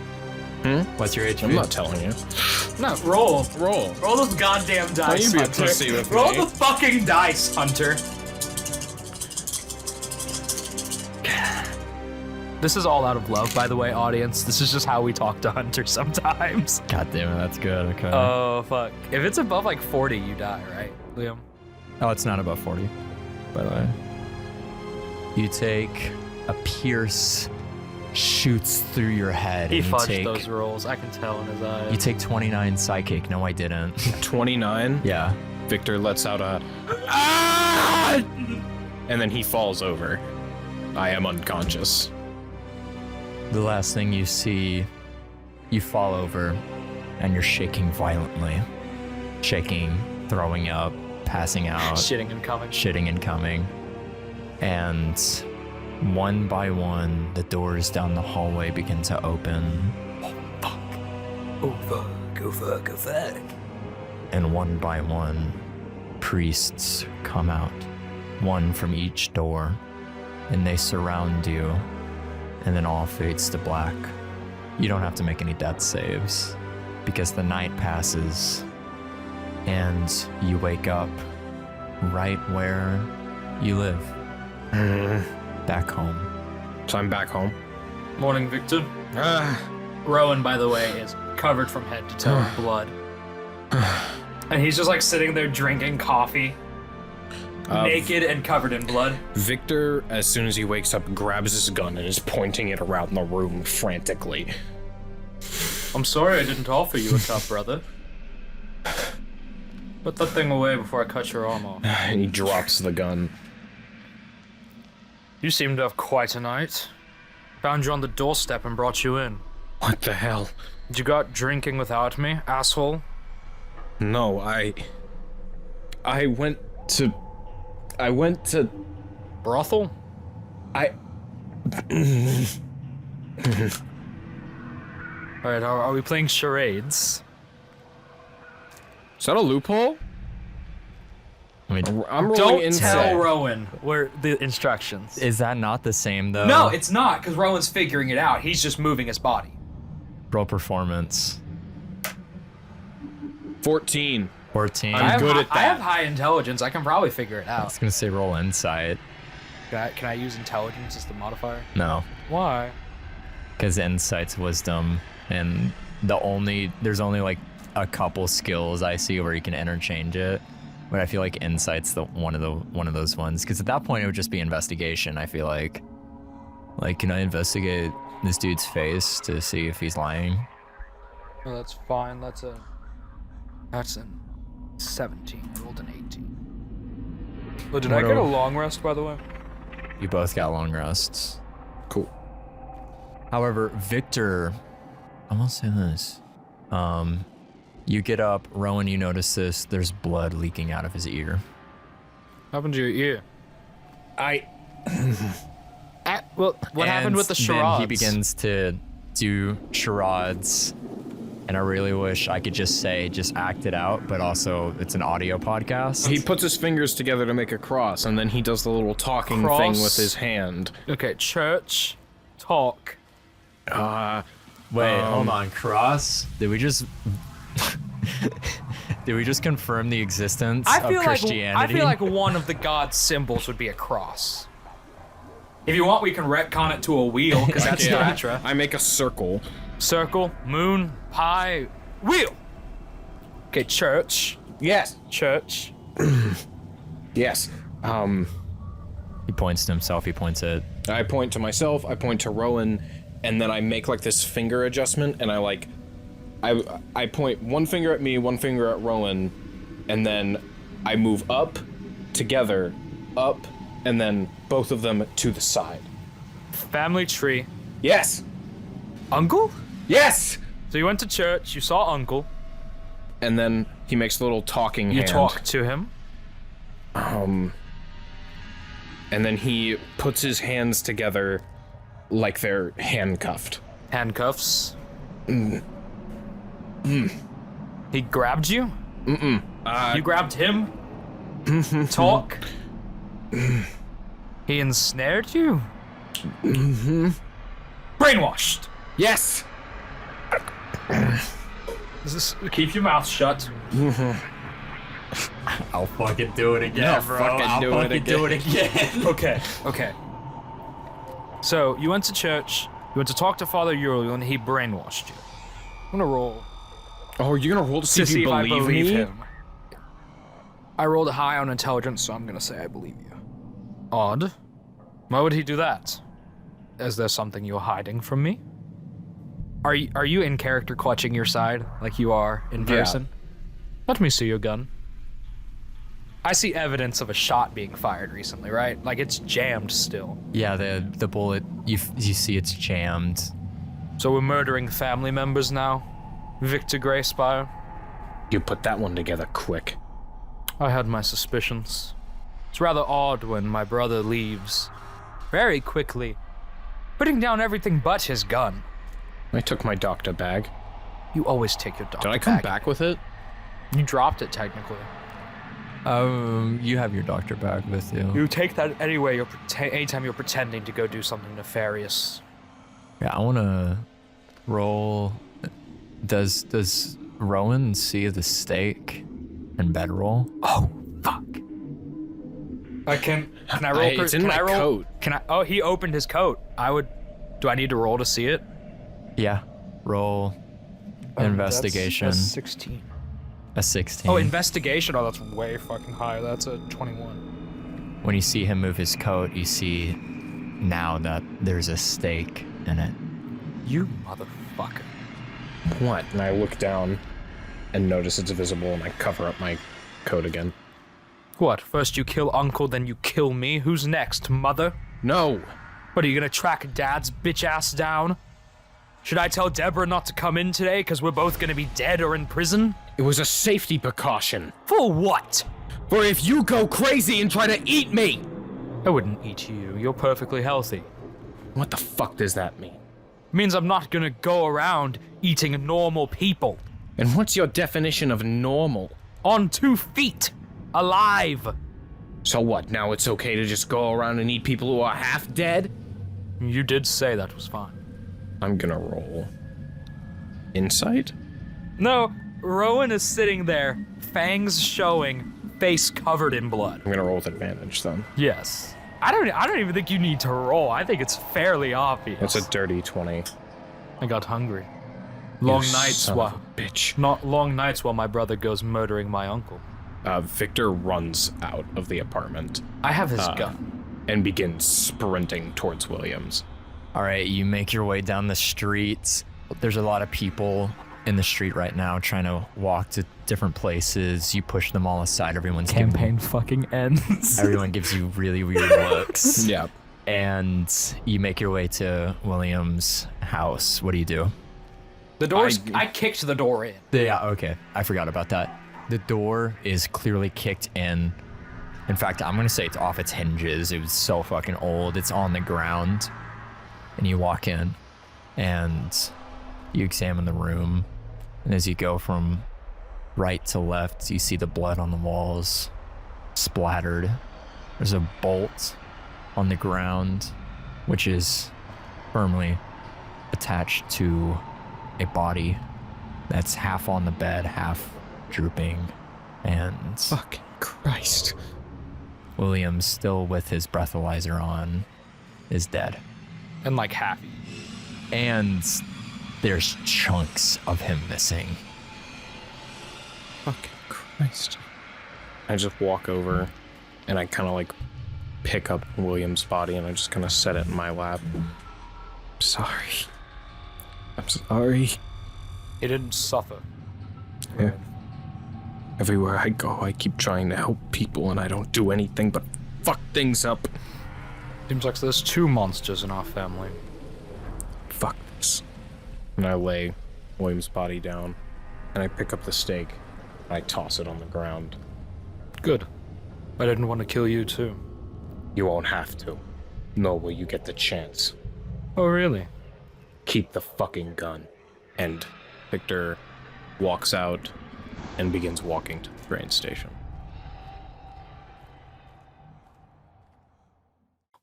[SPEAKER 2] What's your HP?
[SPEAKER 1] I'm not telling you.
[SPEAKER 3] No, roll.
[SPEAKER 1] Roll.
[SPEAKER 3] Roll those goddamn dice,
[SPEAKER 1] you be a
[SPEAKER 3] Hunter.
[SPEAKER 1] pussy with
[SPEAKER 3] Roll
[SPEAKER 1] me.
[SPEAKER 3] the fucking dice, Hunter. This is all out of love, by the way, audience. This is just how we talk to Hunter sometimes.
[SPEAKER 2] God damn it, that's good, okay.
[SPEAKER 3] Oh, fuck. If it's above like 40, you die, right, Liam?
[SPEAKER 2] Oh, it's not above 40, by the way. You take a pierce shoots through your head.
[SPEAKER 3] He
[SPEAKER 2] and
[SPEAKER 3] fudged those rolls. I can tell in his eyes.
[SPEAKER 2] You take 29 psychic. No, I didn't.
[SPEAKER 1] 29.
[SPEAKER 2] Yeah.
[SPEAKER 1] Victor lets out a ah! And then he falls over. I am unconscious.
[SPEAKER 2] The last thing you see, you fall over and you're shaking violently. Shaking, throwing up, passing out.
[SPEAKER 3] Shitting and coming.
[SPEAKER 2] And one by one, the doors down the hallway begin to open.
[SPEAKER 4] Oh fuck.
[SPEAKER 2] And one by one, priests come out. One from each door. And they surround you. And then all fades to black. You don't have to make any death saves. Because the night passes. And you wake up right where you live. Back home.
[SPEAKER 1] So I'm back home.
[SPEAKER 3] Morning, Victor. Rowyn, by the way, is covered from head to toe in blood. And he's just like sitting there drinking coffee. Naked and covered in blood.
[SPEAKER 1] Victor, as soon as he wakes up, grabs his gun and is pointing it around the room frantically.
[SPEAKER 3] I'm sorry I didn't offer you a cup, brother. Put that thing away before I cut your arm off.
[SPEAKER 1] And he drops the gun.
[SPEAKER 3] You seem to have quite a night. Found you on the doorstep and brought you in.
[SPEAKER 1] What the hell?
[SPEAKER 3] You got drinking without me, asshole?
[SPEAKER 1] No, I went to
[SPEAKER 3] Brothel?
[SPEAKER 1] Alright,
[SPEAKER 3] Are we playing charades?
[SPEAKER 1] Is that a loophole?
[SPEAKER 2] I mean,
[SPEAKER 1] I'm rolling
[SPEAKER 3] Don't
[SPEAKER 1] insight.
[SPEAKER 3] tell Rowyn where the instructions.
[SPEAKER 2] is that not the same though?
[SPEAKER 3] No, it's not, because Rowan's figuring it out. He's just moving his body.
[SPEAKER 2] Roll performance.
[SPEAKER 1] 14.
[SPEAKER 2] 14.
[SPEAKER 1] I'm good at
[SPEAKER 3] I
[SPEAKER 1] that.
[SPEAKER 3] have high intelligence. I can probably figure it
[SPEAKER 2] I
[SPEAKER 3] out.
[SPEAKER 2] was gonna say roll insight.
[SPEAKER 3] Can I use intelligence as the modifier?
[SPEAKER 2] No,
[SPEAKER 3] Why?
[SPEAKER 2] because insight's wisdom, and there's only like a couple skills I see where you can interchange it. But I feel like insight's one of those ones. Because at that point it would just be investigation. I feel like can I investigate this dude's face to see if he's lying?
[SPEAKER 3] Oh, that's fine. That's a 17. I rolled an 18. Oh, did I get a long rest, by the way?
[SPEAKER 2] You both got long rests.
[SPEAKER 1] Cool.
[SPEAKER 2] However, Victor, I will say this. You get up, Rowyn, you notice this, there's blood leaking out of his ear.
[SPEAKER 3] What happened to your ear? What
[SPEAKER 2] And
[SPEAKER 3] happened with the
[SPEAKER 2] then
[SPEAKER 3] charades?
[SPEAKER 2] he begins to do charades, and I really wish I could just act it out, but also it's an audio podcast.
[SPEAKER 1] He puts his fingers together to make a cross, and then he does the little talking
[SPEAKER 3] Cross.
[SPEAKER 1] thing with his hand.
[SPEAKER 3] Okay, church, talk.
[SPEAKER 2] Wait, hold on, cross? Did we just confirm the existence of Christianity?
[SPEAKER 3] I feel like one of the god's symbols would be a cross. If you want, we can retcon it to a wheel, because that's Symmetra.
[SPEAKER 1] I make a circle.
[SPEAKER 3] Circle, moon, pie, wheel. Okay, church.
[SPEAKER 1] Yes.
[SPEAKER 3] Church.
[SPEAKER 1] Yes.
[SPEAKER 2] He points to himself, he points at...
[SPEAKER 1] I point to myself, I point to Rowyn, and then I make like this finger adjustment, and I point one finger at me, one finger at Rowyn, and then I move up, together, up, and then both of them to the side.
[SPEAKER 3] Family tree.
[SPEAKER 1] Yes!
[SPEAKER 3] Uncle?
[SPEAKER 1] Yes!
[SPEAKER 3] So you went to church, you saw Uncle,
[SPEAKER 1] And then he makes a little talking
[SPEAKER 3] you
[SPEAKER 1] hand.
[SPEAKER 3] talk to him.
[SPEAKER 1] And then he puts his hands together like they're handcuffed.
[SPEAKER 3] Handcuffs. He grabbed you? You grabbed him? Talk? He ensnared you? Brainwashed.
[SPEAKER 1] Yes!
[SPEAKER 3] Keep your mouth shut.
[SPEAKER 2] I'll fucking do it again, bro. I'll fucking do it again.
[SPEAKER 3] Okay. So, you went to church, you went to talk to Father Uriel, and he brainwashed you. I'm gonna roll
[SPEAKER 1] Oh, you're gonna roll to see if you
[SPEAKER 3] if I
[SPEAKER 1] believe
[SPEAKER 3] believe
[SPEAKER 1] me?
[SPEAKER 3] him. I rolled high on intelligence, so I'm gonna say I believe you. Odd. Why would he do that? Is there something you're hiding from me? Are you in character clutching your side like you are in person? Let me see your gun. I see evidence of a shot being fired recently, right? Like it's jammed still.
[SPEAKER 2] Yeah, the bullet, you see it's jammed.
[SPEAKER 3] So we're murdering family members now? Victor Greyspire?
[SPEAKER 1] You put that one together quick.
[SPEAKER 3] I had my suspicions. It's rather odd when my brother leaves very quickly, putting down everything but his gun.
[SPEAKER 1] I took my doctor bag.
[SPEAKER 3] You always take your doctor
[SPEAKER 1] Did I come
[SPEAKER 3] bag.
[SPEAKER 1] back with it?
[SPEAKER 3] You dropped it technically.
[SPEAKER 2] You have your doctor bag with you.
[SPEAKER 3] You take that anyway. Anytime you're pretending to go do something nefarious.
[SPEAKER 2] Yeah, I want to roll. Does Rowyn see the stake and bedroll?
[SPEAKER 3] Oh fuck! Can I roll?
[SPEAKER 1] It's in my coat.
[SPEAKER 3] Can I? Oh, he opened his coat. Do I need to roll to see it?
[SPEAKER 2] Yeah, roll investigation.
[SPEAKER 3] That's 16.
[SPEAKER 2] A 16.
[SPEAKER 3] Oh, investigation. Oh, that's way fucking high. That's a 21.
[SPEAKER 2] When you see him move his coat, you see now that there's a stake in it.
[SPEAKER 3] You motherfucker.
[SPEAKER 1] What? And I look down and notice it's visible, and I cover up my coat again.
[SPEAKER 3] What? First you kill Uncle, then you kill me? Who's next, Mother?
[SPEAKER 1] No!
[SPEAKER 3] What, are you gonna track Dad's bitch ass down? Should I tell Deborah not to come in today because we're both gonna be dead or in prison?
[SPEAKER 1] It was a safety precaution.
[SPEAKER 3] For what?
[SPEAKER 1] For if you go crazy and try to eat me!
[SPEAKER 3] I wouldn't eat you. You're perfectly healthy.
[SPEAKER 1] What the fuck does that mean?
[SPEAKER 3] Means I'm not gonna go around eating normal people.
[SPEAKER 1] And what's your definition of normal?
[SPEAKER 3] On 2 feet. Alive.
[SPEAKER 1] So what, now it's okay to just go around and eat people who are half dead?
[SPEAKER 3] You did say that was fine.
[SPEAKER 1] I'm gonna roll. Insight?
[SPEAKER 3] No, Rowyn is sitting there, fangs showing, face covered in blood.
[SPEAKER 1] I'm gonna roll with advantage then.
[SPEAKER 3] Yes. I don't even think you need to roll. I think it's fairly obvious.
[SPEAKER 1] That's a dirty 20.
[SPEAKER 3] I got hungry. Long
[SPEAKER 1] You
[SPEAKER 3] nights
[SPEAKER 1] son
[SPEAKER 3] while
[SPEAKER 1] of a bitch.
[SPEAKER 3] not long nights while my brother goes murdering my uncle.
[SPEAKER 1] Victor runs out of the apartment
[SPEAKER 3] I have his gun.
[SPEAKER 1] and begins sprinting towards Williams.
[SPEAKER 2] All right, you make your way down the streets. There's a lot of people in the street right now trying to walk to different places. You push them all aside. Everyone
[SPEAKER 3] fucking ends.
[SPEAKER 2] gives you really weird looks.
[SPEAKER 1] Yeah.
[SPEAKER 2] And you make your way to William's house. What do you do?
[SPEAKER 3] The door's. I kicked the door in.
[SPEAKER 2] Yeah, okay. I forgot about that. The door is clearly kicked in. In fact, I'm going to say it's off its hinges. It was so fucking old. It's on the ground. And you walk in and you examine the room. And as you go from right to left, you see the blood on the walls splattered. There's a bolt on the ground, which is firmly attached to a body that's half on the bed, half drooping. And
[SPEAKER 1] Fucking Christ.
[SPEAKER 2] William, still with his breathalyzer on, is dead.
[SPEAKER 3] And like happy.
[SPEAKER 2] And there's chunks of him missing.
[SPEAKER 1] Fucking Christ. I just walk over and I kind of like pick up William's body and I just kind of set it in my lap. I'm sorry. I'm sorry.
[SPEAKER 3] He didn't suffer.
[SPEAKER 1] Yeah. Everywhere I go, I keep trying to help people and I don't do anything but fuck things up.
[SPEAKER 3] Seems like there's 2 monsters in our family.
[SPEAKER 1] Fuck this. And I lay William's body down and I pick up the stake and I toss it on the ground.
[SPEAKER 3] Good. I didn't want to kill you too.
[SPEAKER 1] You won't have to. Nor will you get the chance.
[SPEAKER 3] Oh, really?
[SPEAKER 1] Keep the fucking gun. And Victor walks out and begins walking to the train station.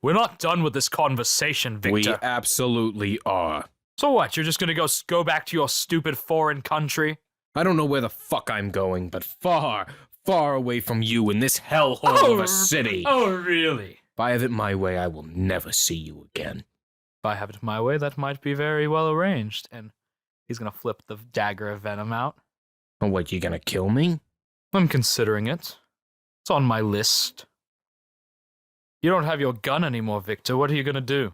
[SPEAKER 3] We're not done with this conversation, Victor.
[SPEAKER 1] We absolutely are.
[SPEAKER 3] So what, you're just gonna go back to your stupid foreign country?
[SPEAKER 1] I don't know where the fuck I'm going, but far, far away from you in this hellhole of a city.
[SPEAKER 3] Oh, really?
[SPEAKER 1] If I have it my way, I will never see you again.
[SPEAKER 3] If I have it my way, that might be very well arranged. And he's gonna flip the dagger of venom out.
[SPEAKER 1] And what, you gonna kill me?
[SPEAKER 3] I'm considering it. It's on my list. You don't have your gun anymore, Victor. What are you gonna do?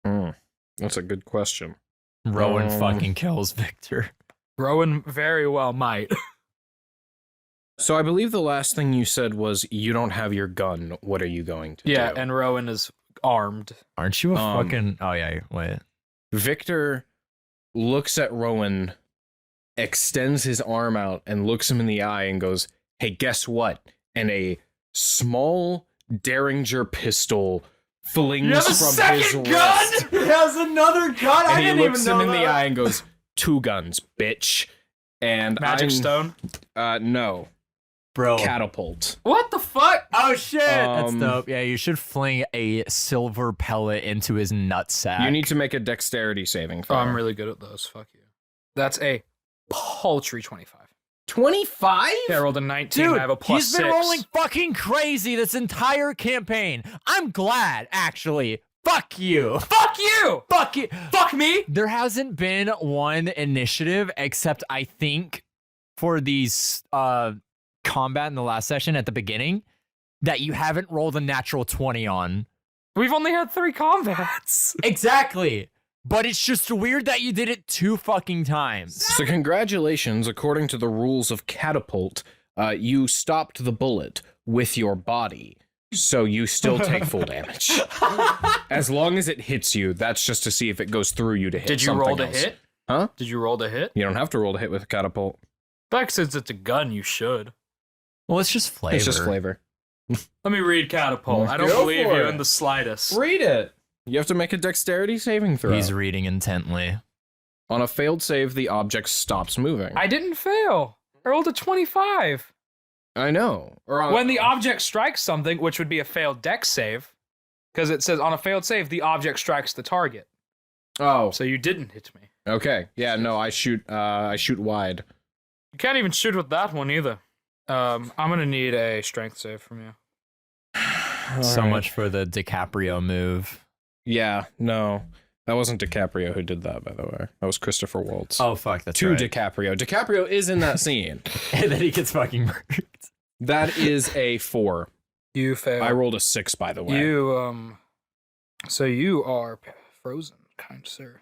[SPEAKER 1] That's a good question.
[SPEAKER 2] Rowyn fucking kills Victor.
[SPEAKER 3] Rowyn very well might.
[SPEAKER 1] So I believe the last thing you said was you don't have your gun. What are you going to do?
[SPEAKER 3] Yeah, and Rowyn is armed.
[SPEAKER 2] Aren't you a fucking... Oh, yeah, wait.
[SPEAKER 1] Victor looks at Rowyn, extends his arm out, and looks him in the eye and goes, hey, guess what? And a small Derringer pistol flings from his wrist.
[SPEAKER 5] He has another gun.
[SPEAKER 1] And he looks him in the eye and goes, 2 guns, bitch. And
[SPEAKER 3] Magic stone?
[SPEAKER 1] No.
[SPEAKER 2] Bro.
[SPEAKER 1] Catapult.
[SPEAKER 3] What the fuck?
[SPEAKER 2] Oh, shit. That's dope. Yeah, you should fling a silver pellet into his nutsack.
[SPEAKER 1] You need to make a dexterity saving throw.
[SPEAKER 3] Oh, I'm really good at those. Fuck you. That's a paltry 25.
[SPEAKER 1] 25?
[SPEAKER 3] Yeah, I rolled a 19.
[SPEAKER 2] Dude,
[SPEAKER 3] I have a plus
[SPEAKER 2] he's been
[SPEAKER 3] 6.
[SPEAKER 2] rolling fucking crazy this entire campaign. I'm glad, actually. Fuck you.
[SPEAKER 3] Fuck you!
[SPEAKER 2] Fuck you.
[SPEAKER 3] Fuck me!
[SPEAKER 2] There hasn't been one initiative, except I think for these combat in the last session at the beginning, that you haven't rolled a natural 20 on.
[SPEAKER 3] We've only had 3 combats.
[SPEAKER 2] Exactly. But it's just weird that you did it 2 fucking times.
[SPEAKER 1] So congratulations, according to the rules of catapult, you stopped the bullet with your body. So you still take full damage. As long as it hits you, that's just to see if it goes through you to hit
[SPEAKER 3] Did you
[SPEAKER 1] something
[SPEAKER 3] roll to
[SPEAKER 1] else.
[SPEAKER 3] hit?
[SPEAKER 1] Huh?
[SPEAKER 3] Did you roll to hit?
[SPEAKER 1] You don't have to roll to hit with a catapult.
[SPEAKER 3] Back since it's a gun, you should.
[SPEAKER 2] Well, it's just flavor.
[SPEAKER 1] It's just flavor.
[SPEAKER 3] Let me read catapult. I don't
[SPEAKER 1] Go
[SPEAKER 3] believe
[SPEAKER 1] for
[SPEAKER 3] you
[SPEAKER 1] it.
[SPEAKER 3] in the slightest.
[SPEAKER 1] Read it. You have to make a dexterity saving throw.
[SPEAKER 2] He's reading intently.
[SPEAKER 1] On a failed save, the object stops moving.
[SPEAKER 3] I didn't fail. I rolled a 25.
[SPEAKER 1] I know. Or
[SPEAKER 3] When the object strikes something, which would be a failed dex save, because it says on a failed save, the object strikes the target.
[SPEAKER 1] Oh,
[SPEAKER 3] So you didn't hit me.
[SPEAKER 1] okay. Yeah, no, I shoot wide.
[SPEAKER 3] You can't even shoot with that one either. I'm gonna need a strength save from you.
[SPEAKER 2] So
[SPEAKER 1] Alright.
[SPEAKER 2] much for the DiCaprio move.
[SPEAKER 1] Yeah, no. That wasn't DiCaprio who did that, by the way. That was Christopher Waltz.
[SPEAKER 2] Oh, fuck, that's
[SPEAKER 1] To
[SPEAKER 2] right.
[SPEAKER 1] DiCaprio. DiCaprio is in that scene.
[SPEAKER 2] And then he gets fucking murdered.
[SPEAKER 1] That is a 4.
[SPEAKER 3] You fail.
[SPEAKER 1] I rolled a 6, by the way.
[SPEAKER 3] So you are frozen, kind sir.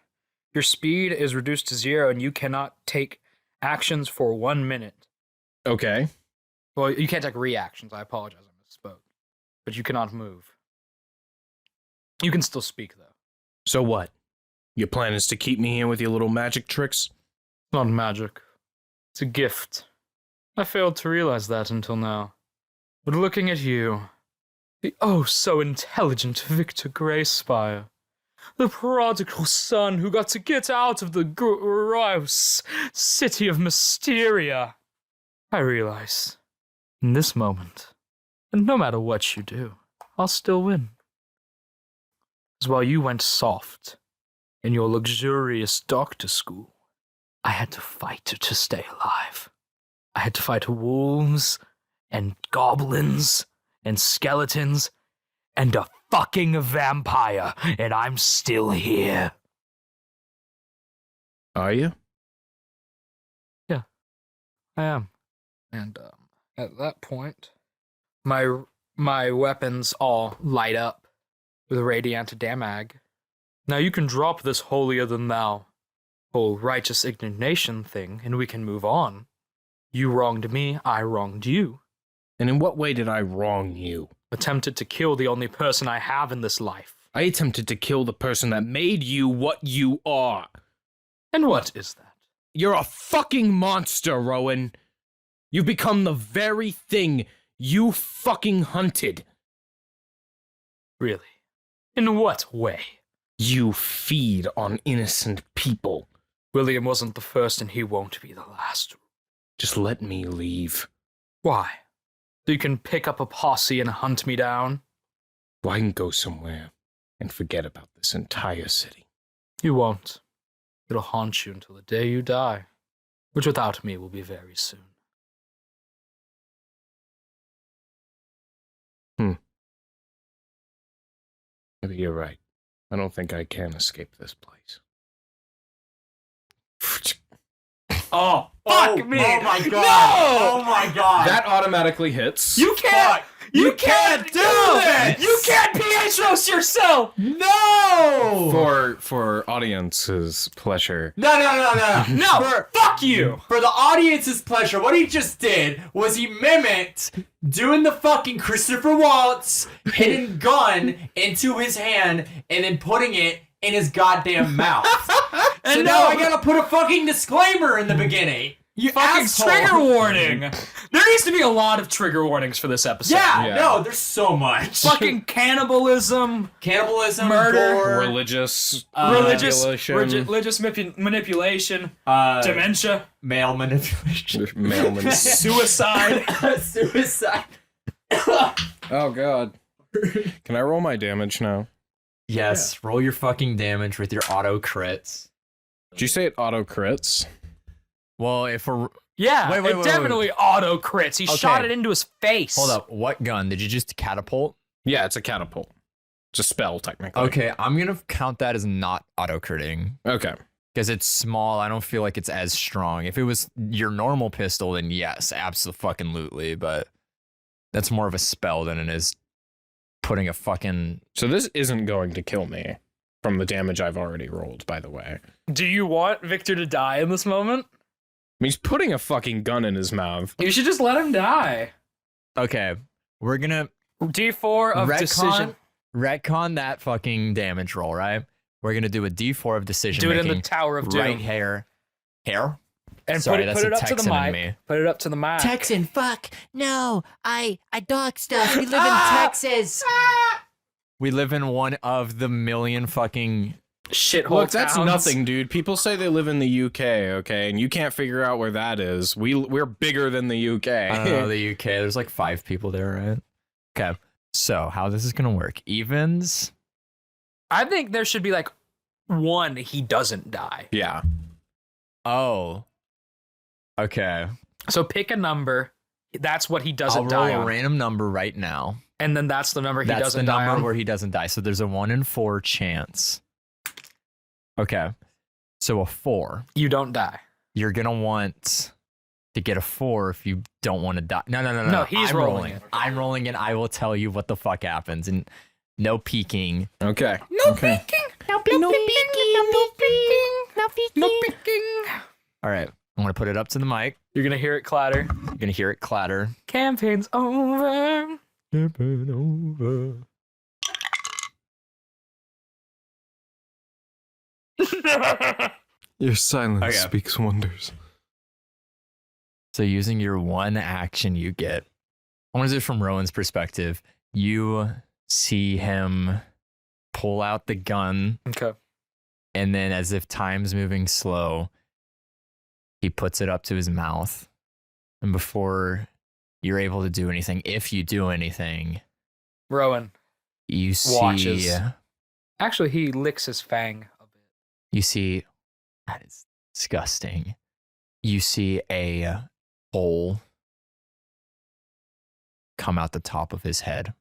[SPEAKER 3] Your speed is reduced to 0, and you cannot take actions for 1 minute.
[SPEAKER 1] Okay.
[SPEAKER 3] Well, you can't take reactions. I apologize, I misspoke. But you cannot move. You can still speak, though.
[SPEAKER 1] So what? Your plan is to keep me here with your little magic tricks?
[SPEAKER 3] It's not magic. It's a gift. I failed to realize that until now. But looking at you, the oh so intelligent Victor Greyspire, the prodigal son who got to get out of the gross city of Mysteria, I realize, in this moment, and no matter what you do, I'll still win. Because while you went soft in your luxurious doctor school, I had to fight to stay alive. I had to fight wolves and goblins and skeletons and a fucking vampire, and I'm still here.
[SPEAKER 1] Are you?
[SPEAKER 3] I am. And at that point, my weapons all light up with radiant damag. Now you can drop this holier-than-thou whole righteous indignation thing, and we can move on. You wronged me, I wronged you.
[SPEAKER 1] And in what way did I wrong you?
[SPEAKER 3] Attempted to kill the only person I have in this life.
[SPEAKER 1] I attempted to kill the person that made you what you are.
[SPEAKER 3] And what is that?
[SPEAKER 1] You're a fucking monster, Rowyn. You've become the very thing you fucking hunted.
[SPEAKER 3] Really? In what way?
[SPEAKER 1] You feed on innocent people.
[SPEAKER 3] William wasn't the first, and he won't be the last.
[SPEAKER 1] Just let me leave.
[SPEAKER 3] Why? So you can pick up a posse and hunt me down?
[SPEAKER 1] So I can go somewhere and forget about this entire city.
[SPEAKER 3] You won't. It'll haunt you until the day you die, which without me will be very soon.
[SPEAKER 1] Maybe you're right. I don't think I can escape this place.
[SPEAKER 3] Oh, fuck me!
[SPEAKER 5] Oh my god!
[SPEAKER 3] No!
[SPEAKER 5] Oh my god!
[SPEAKER 1] That automatically hits.
[SPEAKER 3] You can't You can't do this! You can't pH roast yourself!
[SPEAKER 2] No!
[SPEAKER 1] For audience's pleasure.
[SPEAKER 7] No.
[SPEAKER 3] No! Fuck you!
[SPEAKER 7] For the audience's pleasure, what he just did was he mimicked doing the fucking Christopher Waltz hidden gun into his hand and then putting it in his goddamn mouth. So now I gotta put a fucking disclaimer in the beginning. You
[SPEAKER 3] Fucking
[SPEAKER 7] asshole.
[SPEAKER 3] trigger warning! There needs to be a lot of trigger warnings for this episode.
[SPEAKER 7] Yeah, no, there's so much.
[SPEAKER 3] Fucking cannibalism,
[SPEAKER 7] murder,
[SPEAKER 3] gore,
[SPEAKER 1] Religious
[SPEAKER 3] religious
[SPEAKER 1] manipulation.
[SPEAKER 3] manipulation, dementia,
[SPEAKER 7] male manipulation,
[SPEAKER 3] suicide.
[SPEAKER 7] suicide.
[SPEAKER 1] Oh god. Can I roll my damage now?
[SPEAKER 2] Yes, roll your fucking damage with your auto crits.
[SPEAKER 1] Did you say it auto crits?
[SPEAKER 2] Well, if we're...
[SPEAKER 3] Yeah,
[SPEAKER 2] Wait,
[SPEAKER 3] it definitely auto crits. He shot it into his face.
[SPEAKER 2] Hold up, what gun? Did you just catapult?
[SPEAKER 1] Yeah, it's a catapult. It's a spell, technically.
[SPEAKER 2] Okay, I'm gonna count that as not auto critting.
[SPEAKER 1] Okay.
[SPEAKER 2] Because it's small, I don't feel like it's as strong. If it was your normal pistol, then yes, absolutely, but that's more of a spell than it is putting a fucking...
[SPEAKER 1] So this isn't going to kill me from the damage I've already rolled, by the way.
[SPEAKER 3] Do you want Victor to die in this moment?
[SPEAKER 1] I mean, he's putting a fucking gun in his mouth.
[SPEAKER 3] You should just let him die.
[SPEAKER 2] Okay, we're gonna...
[SPEAKER 3] D4 of decision.
[SPEAKER 2] Retcon that fucking damage roll, right? We're gonna do a D4 of decision
[SPEAKER 3] Do it
[SPEAKER 2] making.
[SPEAKER 3] in the Tower of Doom.
[SPEAKER 2] Right hair.
[SPEAKER 3] And
[SPEAKER 2] Sorry,
[SPEAKER 3] put it up to the
[SPEAKER 2] Texan in
[SPEAKER 3] mic.
[SPEAKER 2] me.
[SPEAKER 3] Put it up to the mic.
[SPEAKER 5] Texan, fuck. No, I dog stuff. We live in Texas.
[SPEAKER 2] We live in one of the million fucking...
[SPEAKER 3] Shithole
[SPEAKER 1] Look, that's
[SPEAKER 3] towns.
[SPEAKER 1] nothing, dude. People say they live in the UK, okay? And you can't figure out where that is. We're bigger than the UK.
[SPEAKER 2] I don't know, the UK. There's like 5 people there, right? Okay. So, how this is gonna work? Evens?
[SPEAKER 3] I think there should be like one he doesn't die.
[SPEAKER 1] Yeah.
[SPEAKER 2] Oh. Okay.
[SPEAKER 3] So pick a number. That's what he
[SPEAKER 2] I'll
[SPEAKER 3] doesn't
[SPEAKER 2] roll
[SPEAKER 3] die
[SPEAKER 2] a
[SPEAKER 3] on.
[SPEAKER 2] random number right now.
[SPEAKER 3] And then that's the number he
[SPEAKER 2] That's
[SPEAKER 3] doesn't
[SPEAKER 2] the
[SPEAKER 3] die
[SPEAKER 2] number
[SPEAKER 3] on.
[SPEAKER 2] where he doesn't die. So there's a 1 in 4 chance. Okay. So a 4.
[SPEAKER 3] You don't die.
[SPEAKER 2] You're gonna want to get a 4 if you don't want to die. No.
[SPEAKER 3] No, he's
[SPEAKER 2] I'm
[SPEAKER 3] rolling it.
[SPEAKER 2] I'm rolling and I will tell you what the fuck happens. And no peeking.
[SPEAKER 1] Okay.
[SPEAKER 3] No
[SPEAKER 1] okay.
[SPEAKER 3] peeking.
[SPEAKER 6] No peeking. No peeking. No peeking. No peeking.
[SPEAKER 3] No peeking.
[SPEAKER 2] All right. I'm gonna put it up to the mic.
[SPEAKER 3] You're gonna hear it clatter.
[SPEAKER 2] You're gonna hear it clatter.
[SPEAKER 3] Campaign's over.
[SPEAKER 1] Your silence
[SPEAKER 2] Okay.
[SPEAKER 1] speaks wonders.
[SPEAKER 2] So using your one action you get, I want to do it from Rowyn's perspective. You see him pull out the gun,
[SPEAKER 3] Okay.
[SPEAKER 2] and then as if time's moving slow, he puts it up to his mouth. And before you're able to do anything, if you do anything,
[SPEAKER 3] Rowyn
[SPEAKER 2] you see
[SPEAKER 3] watches. Actually, he licks his fang a bit.
[SPEAKER 2] you see that is disgusting. You see a hole come out the top of his head.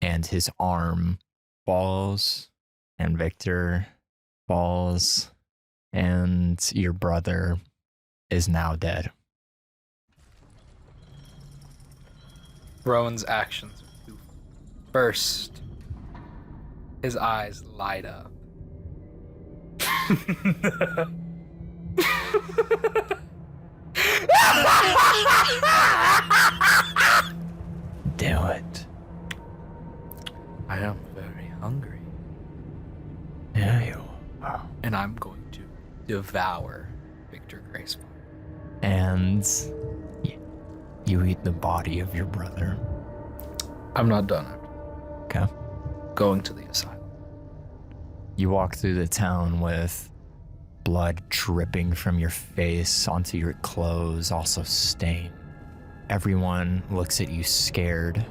[SPEAKER 2] And his arm falls, and Victor falls, and your brother is now dead.
[SPEAKER 3] Rowan's actions. First, his eyes light up.
[SPEAKER 2] Do it.
[SPEAKER 3] I am very hungry,
[SPEAKER 2] Yeah, you are.
[SPEAKER 3] and I'm going to devour Victor Greyspire.
[SPEAKER 2] And you eat the body of your brother.
[SPEAKER 3] I'm not done.
[SPEAKER 2] Okay.
[SPEAKER 3] Going to the asylum.
[SPEAKER 2] You walk through the town with blood dripping from your face onto your clothes, also stained. Everyone looks at you scared.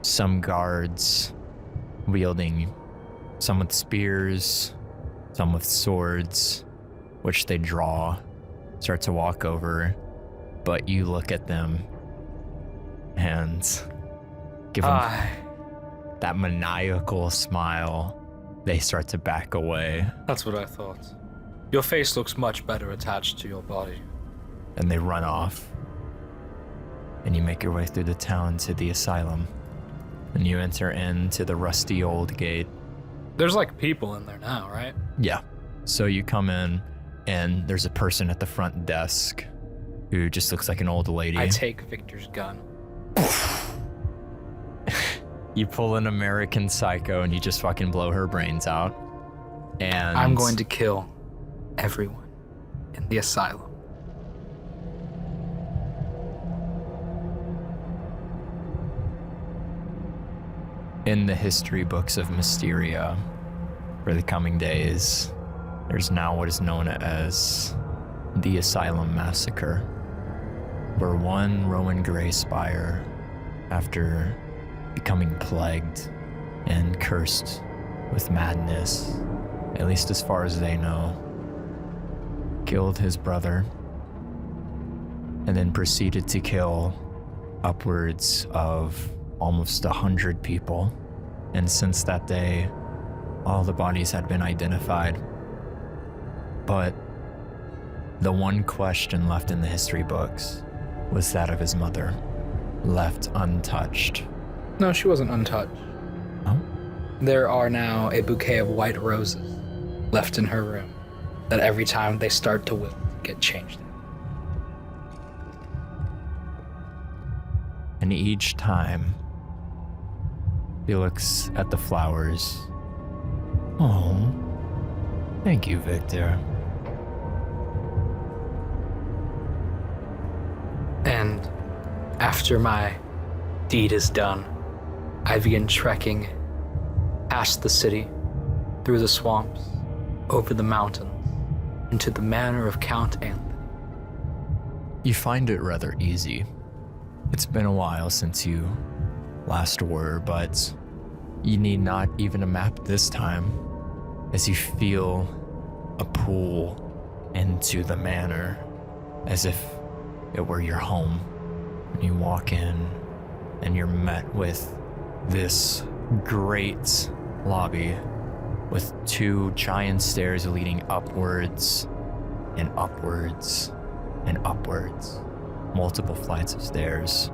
[SPEAKER 2] Some guards wielding, some with spears, some with swords, which they draw, start to walk over. But you look at them and give them that maniacal smile. They start to back away,
[SPEAKER 3] That's what I thought. Your face looks much better attached to your body.
[SPEAKER 2] and they run off. and you make your way through the town to the asylum. And you enter into the rusty old gate.
[SPEAKER 3] There's like people in there now, right?
[SPEAKER 2] Yeah. So you come in, and there's a person at the front desk who just looks like an old lady.
[SPEAKER 3] I take Victor's gun.
[SPEAKER 2] You pull an American Psycho, and you just fucking blow her brains out. And
[SPEAKER 3] I'm going to kill everyone in the asylum.
[SPEAKER 2] In the history books of Mysteria, for the coming days, there's now what is known as the Asylum Massacre, where one Rowyn Greyspire, after becoming plagued and cursed with madness, at least as far as they know, killed his brother, and then proceeded to kill upwards of almost 100 people. And since that day, all the bodies had been identified. But the one question left in the history books was that of his mother, left untouched.
[SPEAKER 3] No, she wasn't untouched.
[SPEAKER 2] Oh?
[SPEAKER 3] There are now a bouquet of white roses left in her room that every time they start to wilt, get changed.
[SPEAKER 2] And each time, he looks at the flowers. Oh, thank you, Victor.
[SPEAKER 3] And after my deed is done, I begin trekking past the city, through the swamps, over the mountains, into the manor of Count Anthony.
[SPEAKER 2] You find it rather easy. It's been a while since you last were, but you need not even a map this time, as you feel a pull into the manor, as if it were your home. And you walk in, and you're met with this great lobby with two giant stairs leading upwards and upwards and upwards, multiple flights of stairs.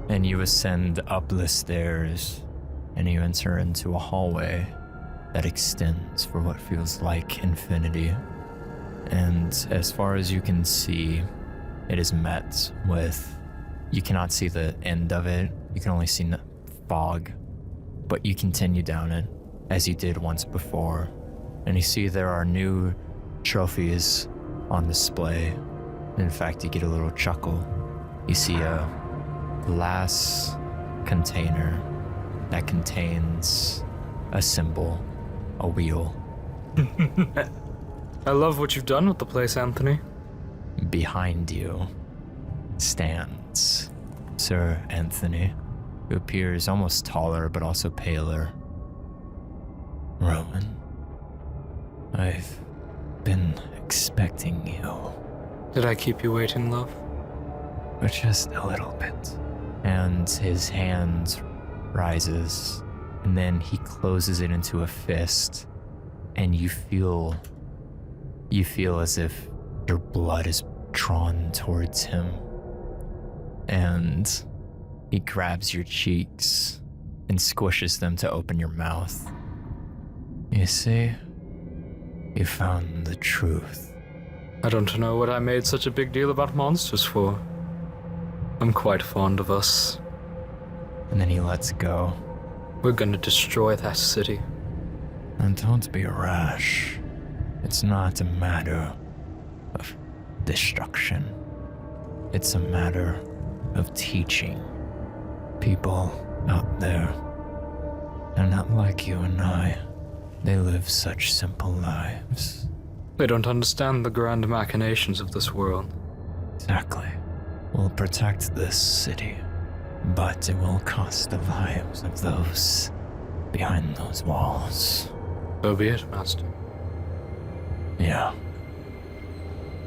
[SPEAKER 2] And you ascend up the stairs, and you enter into a hallway that extends for what feels like infinity. And as far as you can see, it is met with, you cannot see the end of it, you can only see fog, but you continue down it as you did once before, and you see there are new trophies on display. In fact, you get a little chuckle. You see a glass container that contains a symbol, a wheel.
[SPEAKER 3] I love what you've done with the place, Anthony.
[SPEAKER 2] Behind you stands Sir Anthony, who appears almost taller but also paler. Rowyn, I've been expecting you.
[SPEAKER 3] Did I keep you waiting, love?
[SPEAKER 2] But just a little bit. And his hand rises, and then he closes it into a fist, and you feel as if your blood is drawn towards him. And he grabs your cheeks and squishes them to open your mouth. You see, you found the truth.
[SPEAKER 3] I don't know what I made such a big deal about monsters for. I'm quite fond of us.
[SPEAKER 2] And then he lets go.
[SPEAKER 3] We're gonna destroy that city.
[SPEAKER 2] And don't be rash. It's not a matter of destruction. It's a matter of teaching. People out there are not like you and I. They live such simple lives.
[SPEAKER 3] They don't understand the grand machinations of this world.
[SPEAKER 2] Exactly. We'll protect this city, but it will cost the lives of those behind those walls.
[SPEAKER 3] So be it, Master.
[SPEAKER 2] Yeah.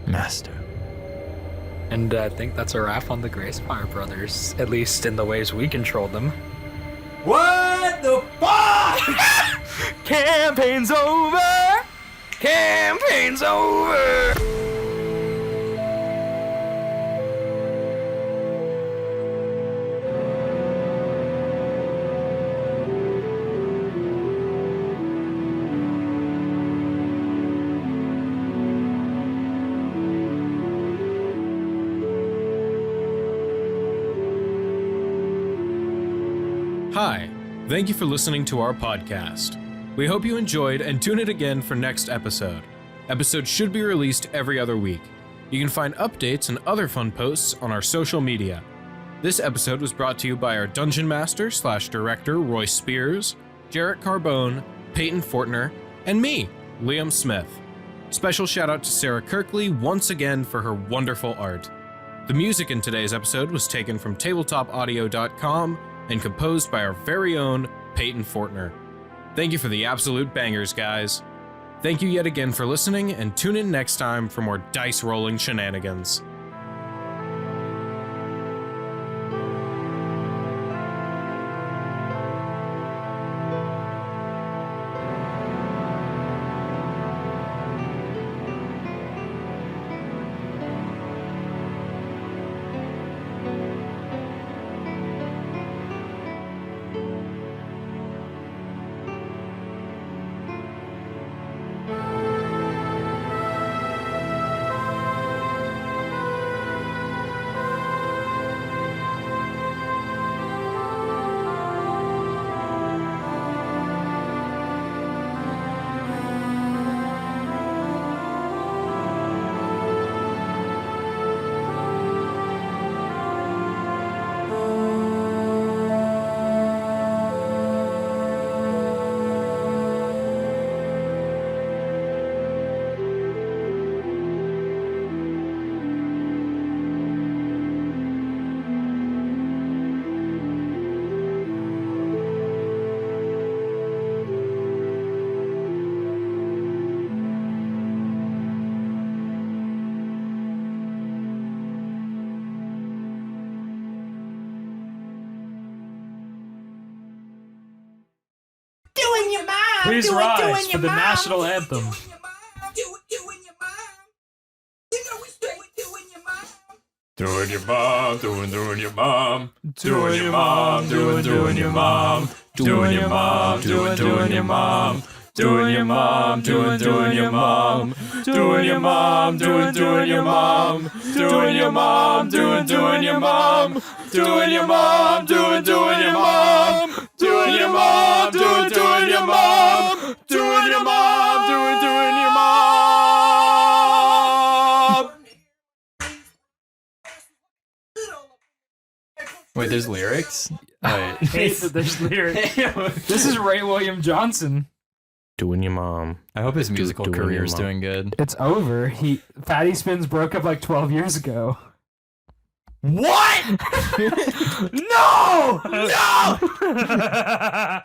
[SPEAKER 2] Master.
[SPEAKER 3] And I think that's a wrap on the Greyspire brothers, at least in the ways we control them.
[SPEAKER 7] What the fuck?
[SPEAKER 3] Campaign's over! Campaign's over!
[SPEAKER 1] Hi, thank you for listening to our podcast. We hope you enjoyed and tune in again for next episode. Episodes should be released every other week. You can find updates and other fun posts on our social media. This episode was brought to you by our Dungeon Master / Director Royce Spears, Jarrett Carbone, Peyton Fortner, and me, Liam Smith. Special shout out to Sarah Kirkley once again for her wonderful art. The music in today's episode was taken from tabletopaudio.com and composed by our very own Peyton Fortner. Thank you for the absolute bangers, guys. Thank you yet again for listening, and tune in next time for more dice rolling shenanigans.
[SPEAKER 3] Please rise for the national anthem.
[SPEAKER 7] Doing your mom, doing your mom, doing your mom, doing your mom, doing your mom, doing your mom, doing your mom, doing your mom, doing your mom, doing your mom, doing your mom, doing your mom, doing your mom, doing your mom, doing your mom, doing your mom, doing your mom, doing your mom.
[SPEAKER 2] Wait, there's lyrics?
[SPEAKER 3] I hate that there's lyrics. This is Ray William Johnson.
[SPEAKER 1] Doing your mom.
[SPEAKER 2] I hope his musical
[SPEAKER 1] doing your
[SPEAKER 2] career's
[SPEAKER 1] mom.
[SPEAKER 2] doing good.
[SPEAKER 3] It's over. Fatty Spins broke up like 12 years ago.
[SPEAKER 7] What? No! No!